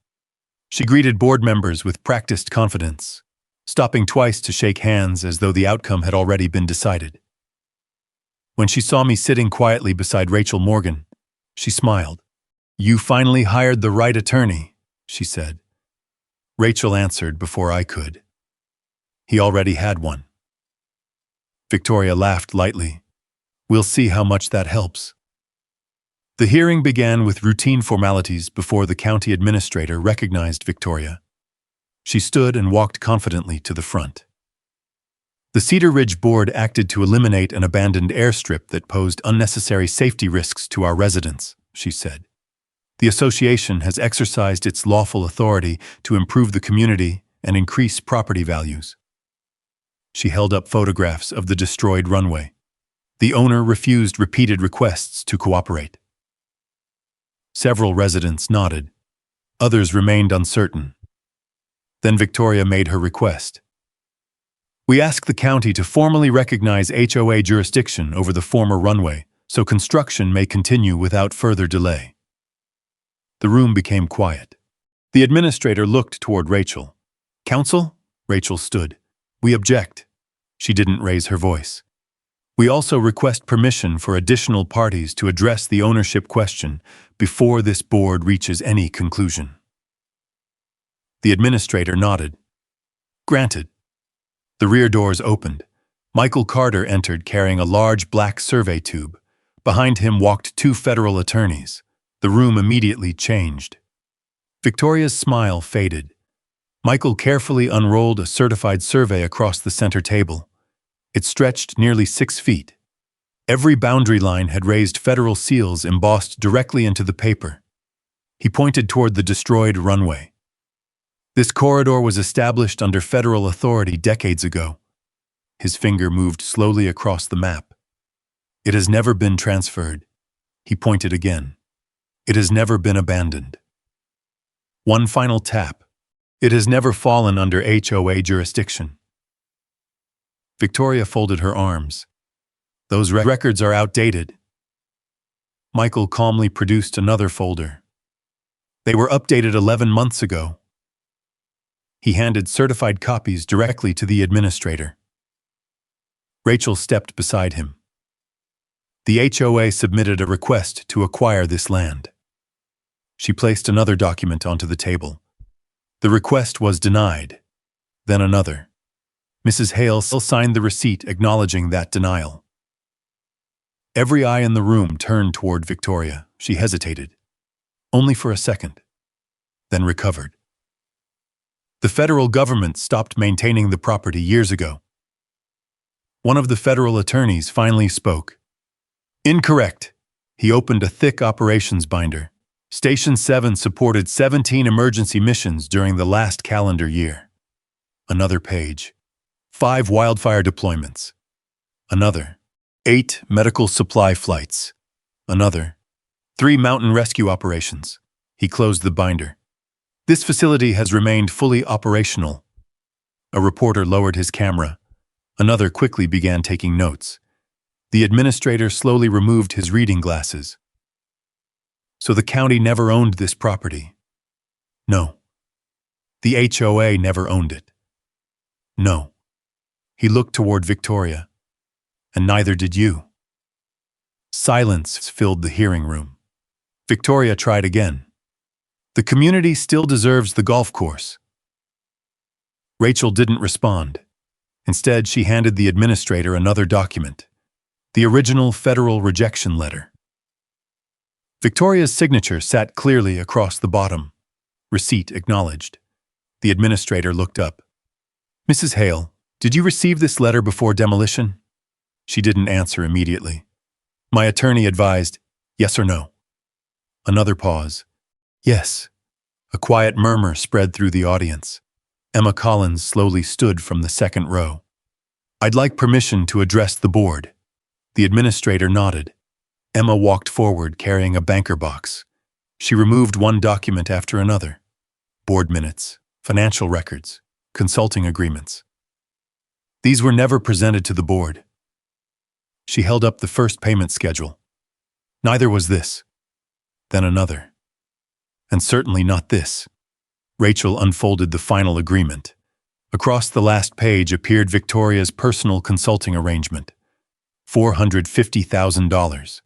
She greeted board members with practiced confidence, stopping twice to shake hands as though the outcome had already been decided. When she saw me sitting quietly beside Rachel Morgan, she smiled. You finally hired the right attorney, she said. Rachel answered before I could. He already had one. Victoria laughed lightly. We'll see how much that helps. The hearing began with routine formalities before the county administrator recognized Victoria. She stood and walked confidently to the front. The Cedar Ridge Board acted to eliminate an abandoned airstrip that posed unnecessary safety risks to our residents, she said. The association has exercised its lawful authority to improve the community and increase property values. She held up photographs of the destroyed runway. The owner refused repeated requests to cooperate. Several residents nodded. Others remained uncertain. Then Victoria made her request. We ask the county to formally recognize HOA jurisdiction over the former runway so construction may continue without further delay. The room became quiet. The administrator looked toward Rachel. Counsel? Rachel stood. We object. She didn't raise her voice. We also request permission for additional parties to address the ownership question before this board reaches any conclusion. The administrator nodded. Granted. The rear doors opened. Michael Carter entered carrying a large black survey tube. Behind him walked two federal attorneys. The room immediately changed. Victoria's smile faded. Michael carefully unrolled a certified survey across the center table. It stretched nearly 6 feet. Every boundary line had raised federal seals embossed directly into the paper. He pointed toward the destroyed runway. This corridor was established under federal authority decades ago. His finger moved slowly across the map. It has never been transferred. He pointed again. It has never been abandoned. One final tap. It has never fallen under HOA jurisdiction. Victoria folded her arms. Those records are outdated. Michael calmly produced another folder. They were updated 11 months ago. He handed certified copies directly to the administrator. Rachel stepped beside him. The HOA submitted a request to acquire this land. She placed another document onto the table. The request was denied. Then another. Mrs. Hale signed the receipt acknowledging that denial. Every eye in the room turned toward Victoria. She hesitated. Only for a second. Then recovered. The federal government stopped maintaining the property years ago. One of the federal attorneys finally spoke. Incorrect. He opened a thick operations binder. Station 7 supported 17 emergency missions during the last calendar year. Another page. 5 wildfire deployments. Another. 8 medical supply flights. Another. 3 mountain rescue operations. He closed the binder. This facility has remained fully operational. A reporter lowered his camera. Another quickly began taking notes. The administrator slowly removed his reading glasses. So the county never owned this property? No. The HOA never owned it? No. He looked toward Victoria. And neither did you. Silence filled the hearing room. Victoria tried again. The community still deserves the golf course. Rachel didn't respond. Instead, she handed the administrator another document. The original federal rejection letter. Victoria's signature sat clearly across the bottom. Receipt acknowledged. The administrator looked up. Mrs. Hale, did you receive this letter before demolition? She didn't answer immediately. My attorney advised, yes or no. Another pause. Yes. A quiet murmur spread through the audience. Emma Collins slowly stood from the second row. I'd like permission to address the board. The administrator nodded. Emma walked forward carrying a banker box. She removed one document after another. Board minutes, financial records, consulting agreements. These were never presented to the board. She held up the first payment schedule. Neither was this. Then another. And certainly not this. Rachel unfolded the final agreement. Across the last page appeared Victoria's personal consulting arrangement. $450,000.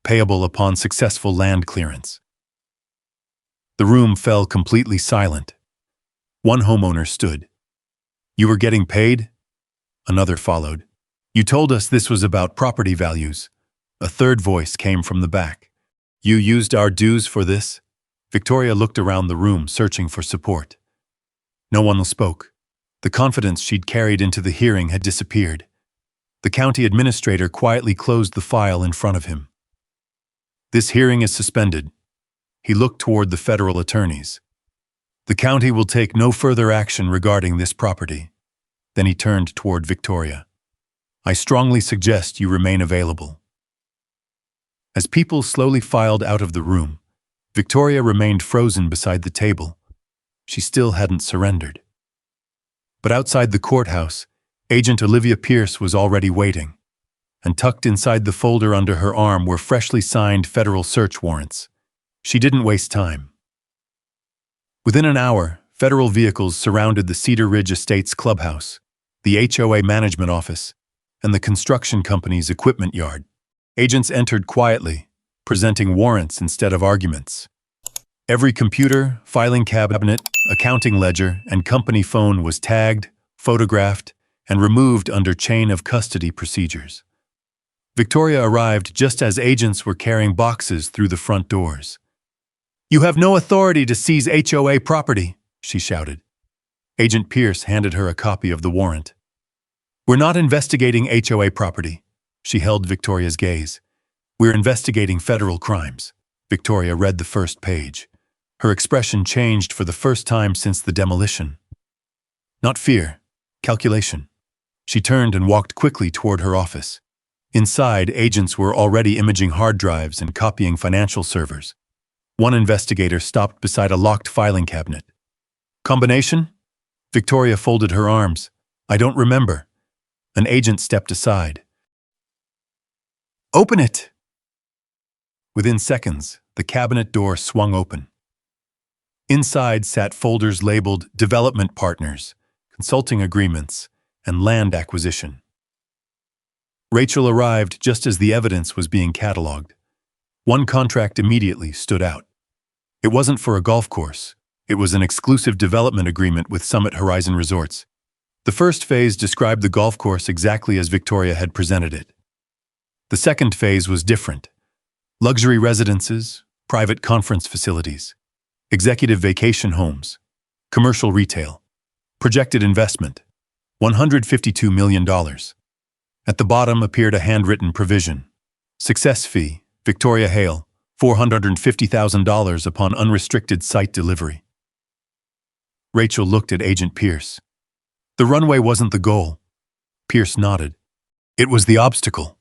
Payable upon successful land clearance. The room fell completely silent. One homeowner stood. You were getting paid? Another followed. You told us this was about property values. A third voice came from the back. You used our dues for this? Victoria looked around the room, searching for support. No one spoke. The confidence she'd carried into the hearing had disappeared. The county administrator quietly closed the file in front of him. This hearing is suspended. He looked toward the federal attorneys. The county will take no further action regarding this property. Then he turned toward Victoria. I strongly suggest you remain available. As people slowly filed out of the room, Victoria remained frozen beside the table. She still hadn't surrendered. But outside the courthouse, Agent Olivia Pierce was already waiting, and tucked inside the folder under her arm were freshly signed federal search warrants. She didn't waste time. Within an hour, Federal vehicles surrounded the Cedar Ridge Estates clubhouse, the HOA management office, and the construction company's equipment yard. Agents entered quietly, presenting warrants instead of arguments. Every computer, filing cabinet, accounting ledger, and company phone was tagged, photographed, and removed under chain of custody procedures. Victoria arrived just as agents were carrying boxes through the front doors. "You have no authority to seize HOA property," she shouted. Agent Pierce handed her a copy of the warrant. "We're not investigating HOA property." She held Victoria's gaze. "We're investigating federal crimes." Victoria read the first page. Her expression changed for the first time since the demolition. Not fear, calculation. She turned and walked quickly toward her office. Inside, agents were already imaging hard drives and copying financial servers. One investigator stopped beside a locked filing cabinet. "Combination?" Victoria folded her arms. "I don't remember." An agent stepped aside. "Open it!" Within seconds, the cabinet door swung open. Inside sat folders labeled Development Partners, Consulting Agreements, and Land Acquisition. Rachel arrived just as the evidence was being cataloged. One contract immediately stood out. It wasn't for a golf course. It was an exclusive development agreement with Summit Horizon Resorts. The first phase described the golf course exactly as Victoria had presented it. The second phase was different. Luxury residences, private conference facilities, executive vacation homes, commercial retail, projected investment, $152 million. At the bottom appeared a handwritten provision. Success fee, Victoria Hale, $450,000 upon unrestricted site delivery. Rachel looked at Agent Pierce. "The runway wasn't the goal." Pierce nodded. "It was the obstacle."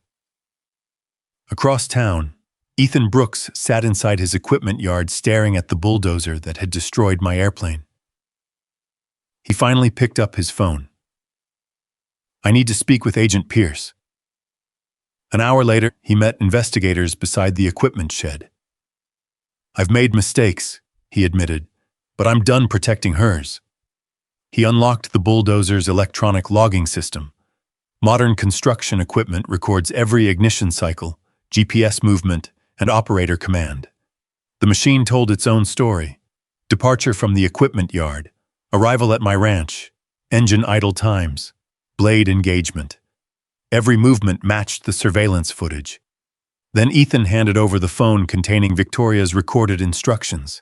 Across town, Ethan Brooks sat inside his equipment yard staring at the bulldozer that had destroyed my airplane. He finally picked up his phone. "I need to speak with Agent Pierce." An hour later, he met investigators beside the equipment shed. "I've made mistakes," he admitted, "but I'm done protecting hers." He unlocked the bulldozer's electronic logging system. Modern construction equipment records every ignition cycle, GPS movement, and operator command. The machine told its own story. Departure from the equipment yard, arrival at my ranch, engine idle times, blade engagement. Every movement matched the surveillance footage. Then Ethan handed over the phone containing Victoria's recorded instructions.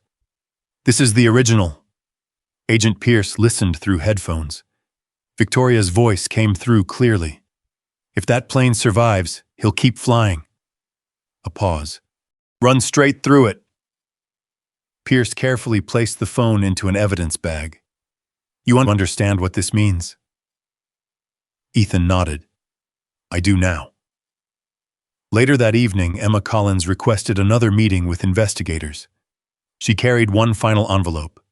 "This is the original." Agent Pierce listened through headphones. Victoria's voice came through clearly. "If that plane survives, he'll keep flying." A pause. "Run straight through it." Pierce carefully placed the phone into an evidence bag. "You understand what this means?" Ethan nodded. "I do now." Later that evening, Emma Collins requested another meeting with investigators. She carried one final envelope.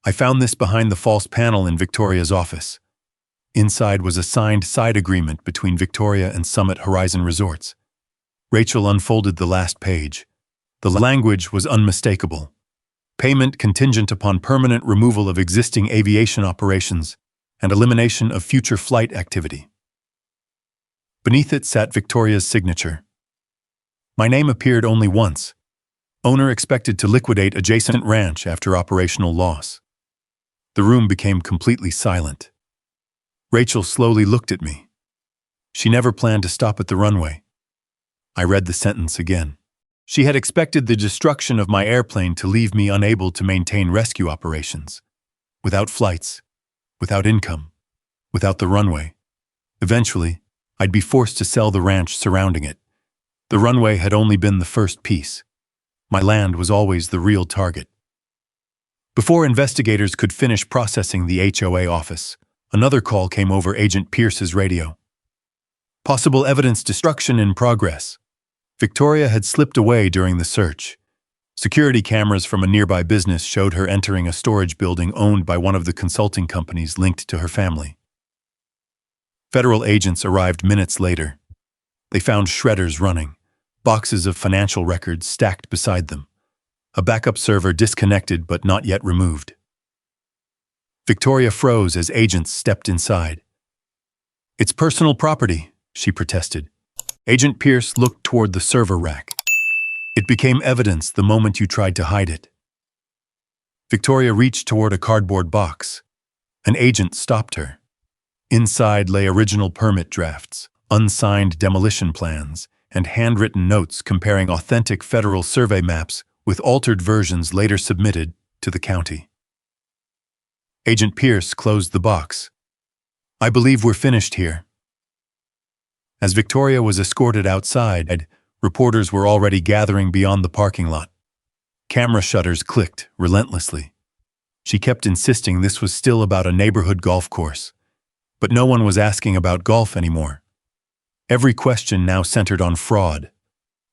"I found this behind the false panel in Victoria's office." Inside was a signed side agreement between Victoria and Summit Horizon Resorts. Rachel unfolded the last page. The language was unmistakable. Payment contingent upon permanent removal of existing aviation operations and elimination of future flight activity. Beneath it sat Victoria's signature. My name appeared only once. Owner expected to liquidate adjacent ranch after operational loss. The room became completely silent. Rachel slowly looked at me. She never planned to stop at the runway. I read the sentence again. She had expected the destruction of my airplane to leave me unable to maintain rescue operations. Without flights, without income, without the runway. Eventually, I'd be forced to sell the ranch surrounding it. The runway had only been the first piece. My land was always the real target. Before investigators could finish processing the HOA office, another call came over Agent Pierce's radio. Possible evidence destruction in progress. Victoria had slipped away during the search. Security cameras from a nearby business showed her entering a storage building owned by one of the consulting companies linked to her family. Federal agents arrived minutes later. They found shredders running, boxes of financial records stacked beside them, a backup server disconnected but not yet removed. Victoria froze as agents stepped inside. "It's personal property," she protested. Agent Pierce looked toward the server rack. "It became evidence the moment you tried to hide it." Victoria reached toward a cardboard box. An agent stopped her. Inside lay original permit drafts, unsigned demolition plans, and handwritten notes comparing authentic federal survey maps with altered versions later submitted to the county. Agent Pierce closed the box. "I believe we're finished here." As Victoria was escorted outside, reporters were already gathering beyond the parking lot. Camera shutters clicked relentlessly. She kept insisting this was still about a neighborhood golf course. But no one was asking about golf anymore. Every question now centered on fraud,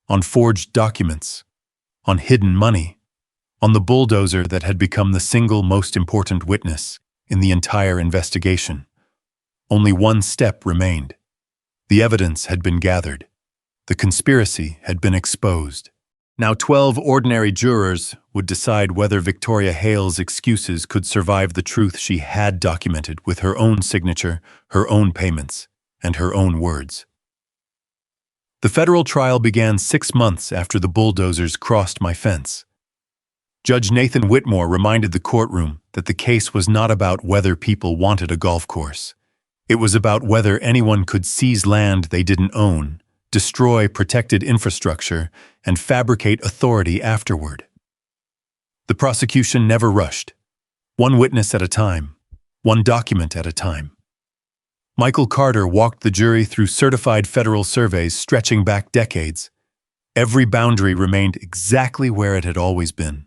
on forged documents, on hidden money, on the bulldozer that had become the single most important witness in the entire investigation. Only one step remained. The evidence had been gathered. The conspiracy had been exposed. Now 12 ordinary jurors would decide whether Victoria Hale's excuses could survive the truth she had documented with her own signature, her own payments, and her own words. The federal trial began 6 months after the bulldozers crossed my fence. Judge Nathan Whitmore reminded the courtroom that the case was not about whether people wanted a golf course. It was about whether anyone could seize land they didn't own, destroy protected infrastructure, and fabricate authority afterward. The prosecution never rushed. One witness at a time, one document at a time. Michael Carter walked the jury through certified federal surveys stretching back decades. Every boundary remained exactly where it had always been.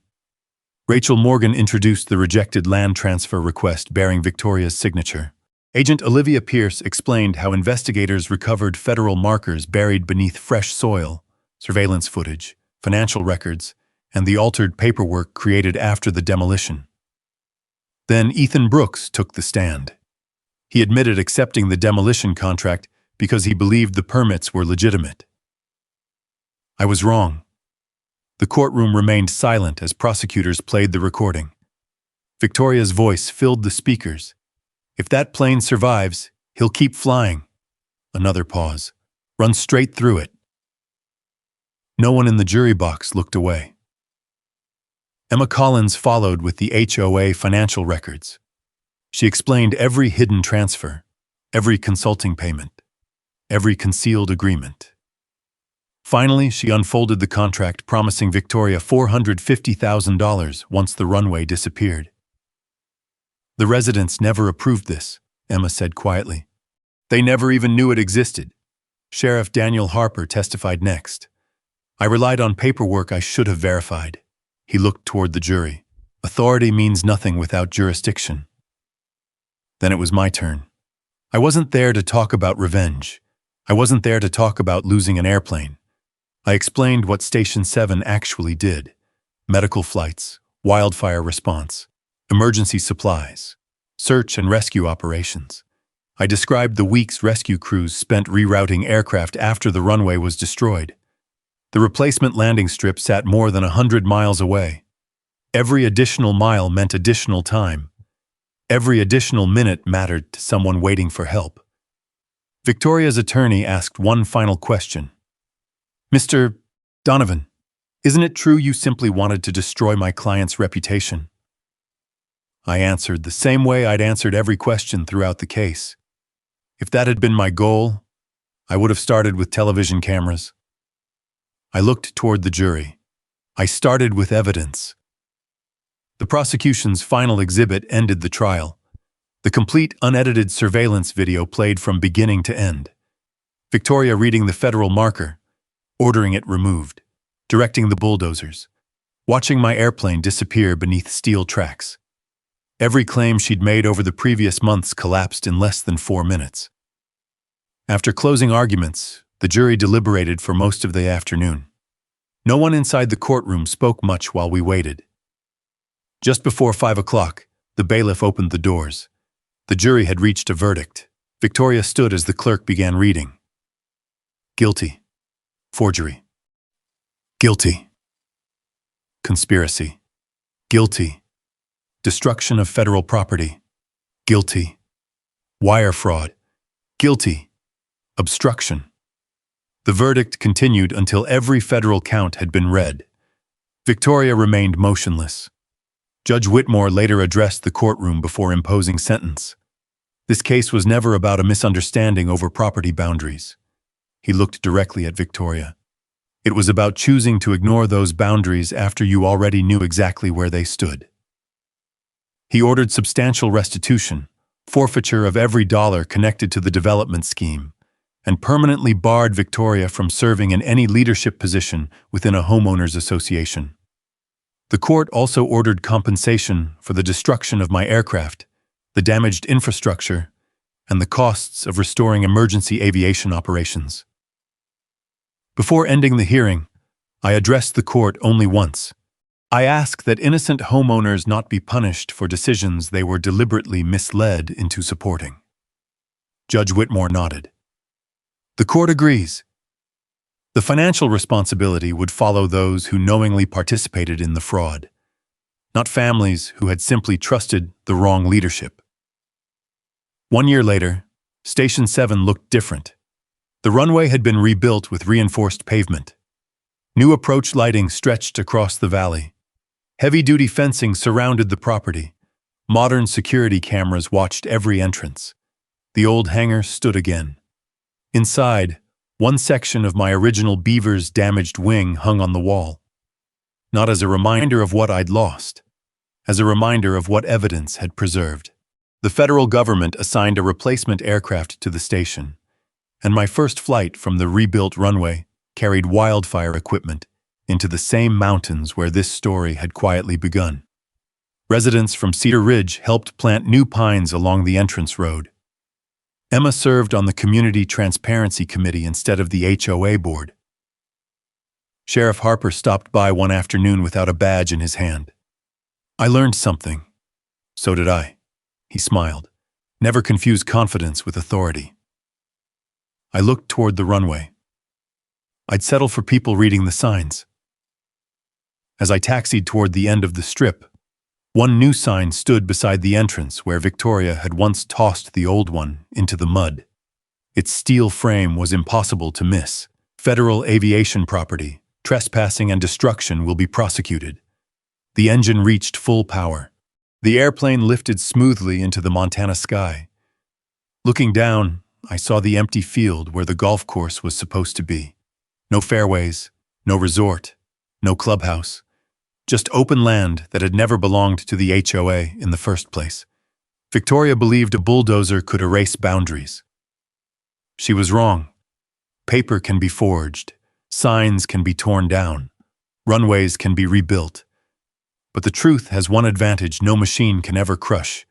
Rachel Morgan introduced the rejected land transfer request bearing Victoria's signature. Agent Olivia Pierce explained how investigators recovered federal markers buried beneath fresh soil, surveillance footage, financial records, and the altered paperwork created after the demolition. Then Ethan Brooks took the stand. He admitted accepting the demolition contract because he believed the permits were legitimate. "I was wrong." The courtroom remained silent as prosecutors played the recording. Victoria's voice filled the speakers. "If that plane survives, he'll keep flying." Another pause. "Run straight through it." No one in the jury box looked away. Emma Collins followed with the HOA financial records. She explained every hidden transfer, every consulting payment, every concealed agreement. Finally, she unfolded the contract promising Victoria $450,000 once the runway disappeared. "The residents never approved this," Emma said quietly. "They never even knew it existed." Sheriff Daniel Harper testified next. "I relied on paperwork I should have verified." He looked toward the jury. "Authority means nothing without jurisdiction." Then it was my turn. I wasn't there to talk about revenge. I wasn't there to talk about losing an airplane. I explained what Station 7 actually did. Medical flights, wildfire response, emergency supplies, search and rescue operations. I described the weeks rescue crews spent rerouting aircraft after the runway was destroyed. The replacement landing strip sat more than 100 miles away. Every additional mile meant additional time. Every additional minute mattered to someone waiting for help. Victoria's attorney asked one final question. "Mr. Donovan, isn't it true you simply wanted to destroy my client's reputation?" I answered the same way I'd answered every question throughout the case. If that had been my goal, I would have started with television cameras. I looked toward the jury. I started with evidence. The prosecution's final exhibit ended the trial. The complete, unedited surveillance video played from beginning to end. Victoria reading the federal marker, ordering it removed, directing the bulldozers, watching my airplane disappear beneath steel tracks. Every claim she'd made over the previous months collapsed in less than 4 minutes. After closing arguments, the jury deliberated for most of the afternoon. No one inside the courtroom spoke much while we waited. Just before 5 o'clock, the bailiff opened the doors. The jury had reached a verdict. Victoria stood as the clerk began reading. Guilty. Forgery. Guilty. Conspiracy. Guilty. Destruction of federal property. Guilty. Wire fraud. Guilty. Obstruction. The verdict continued until every federal count had been read. Victoria remained motionless. Judge Whitmore later addressed the courtroom before imposing sentence. This case was never about a misunderstanding over property boundaries. He looked directly at Victoria. It was about choosing to ignore those boundaries after you already knew exactly where they stood. He ordered substantial restitution, forfeiture of every dollar connected to the development scheme, and permanently barred Victoria from serving in any leadership position within a homeowners association. The court also ordered compensation for the destruction of my aircraft, the damaged infrastructure, and the costs of restoring emergency aviation operations. Before ending the hearing, I addressed the court only once. I asked that innocent homeowners not be punished for decisions they were deliberately misled into supporting. Judge Whitmore nodded. The court agrees. The financial responsibility would follow those who knowingly participated in the fraud, not families who had simply trusted the wrong leadership. 1 year later, Station 7 looked different. The runway had been rebuilt with reinforced pavement. New approach lighting stretched across the valley. Heavy-duty fencing surrounded the property. Modern security cameras watched every entrance. The old hangar stood again. Inside, one section of my original Beaver's damaged wing hung on the wall. Not as a reminder of what I'd lost, as a reminder of what evidence had preserved. The federal government assigned a replacement aircraft to the station, and my first flight from the rebuilt runway carried wildfire equipment into the same mountains where this story had quietly begun. Residents from Cedar Ridge helped plant new pines along the entrance road. Emma served on the Community Transparency Committee instead of the HOA board. Sheriff Harper stopped by one afternoon without a badge in his hand. I learned something. So did I. He smiled. Never confuse confidence with authority. I looked toward the runway. I'd settle for people reading the signs. As I taxied toward the end of the strip, one new sign stood beside the entrance where Victoria had once tossed the old one into the mud. Its steel frame was impossible to miss. Federal aviation property, trespassing and destruction will be prosecuted. The engine reached full power. The airplane lifted smoothly into the Montana sky. Looking down, I saw the empty field where the golf course was supposed to be. No fairways, no resort, no clubhouse. Just open land that had never belonged to the HOA in the first place. Victoria believed a bulldozer could erase boundaries. She was wrong. Paper can be forged, signs can be torn down, runways can be rebuilt. But the truth has one advantage no machine can ever crush.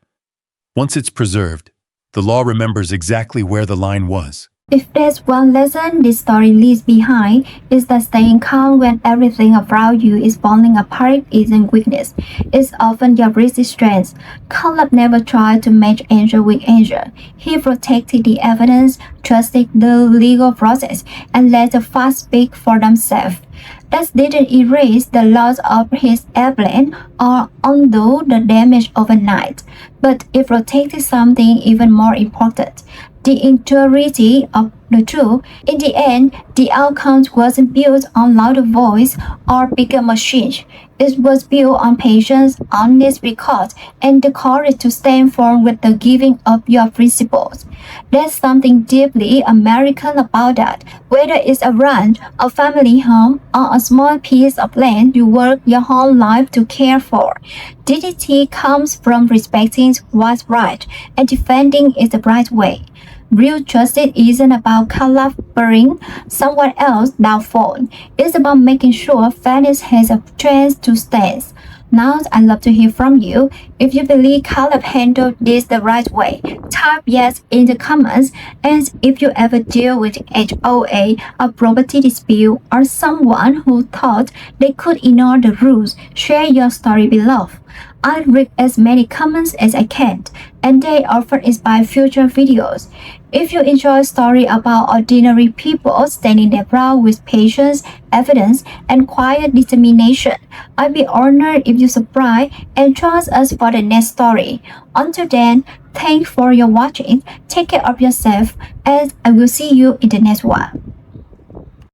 Once it's preserved, the law remembers exactly where the line was. If there's one lesson this story leaves behind, it's that staying calm when everything around you is falling apart isn't weakness. It's often your greatest strength. Caleb never tried to match Angel with Angel. He protected the evidence, trusted the legal process, and let the facts speak for themselves. That didn't erase the loss of his airplane or undo the damage overnight, but it protected something even more important. The integrity of the truth. In the end, the outcome wasn't built on louder voice or bigger machines. It was built on patience, honest record, and the courage to stand firm with the giving of your principles. There's something deeply American about that. Whether it's a ranch, a family home, or a small piece of land you work your whole life to care for, dignity comes from respecting what's right and defending it the right way. Real justice isn't about covering someone else's downfall. It's about making sure fairness has a chance to stand. Now, I'd love to hear from you. If you believe Caleb handled this the right way, type yes in the comments. And if you ever deal with HOA, a property dispute, or someone who thought they could ignore the rules, share your story below. I read as many comments as I can, and they often inspire future videos. If you enjoy stories about ordinary people standing their ground with patience, evidence, and quiet determination, I'd be honored if you subscribe and join us for the next story. Until then, Thanks for your watching. Take care of yourself, and I will see you in the next one.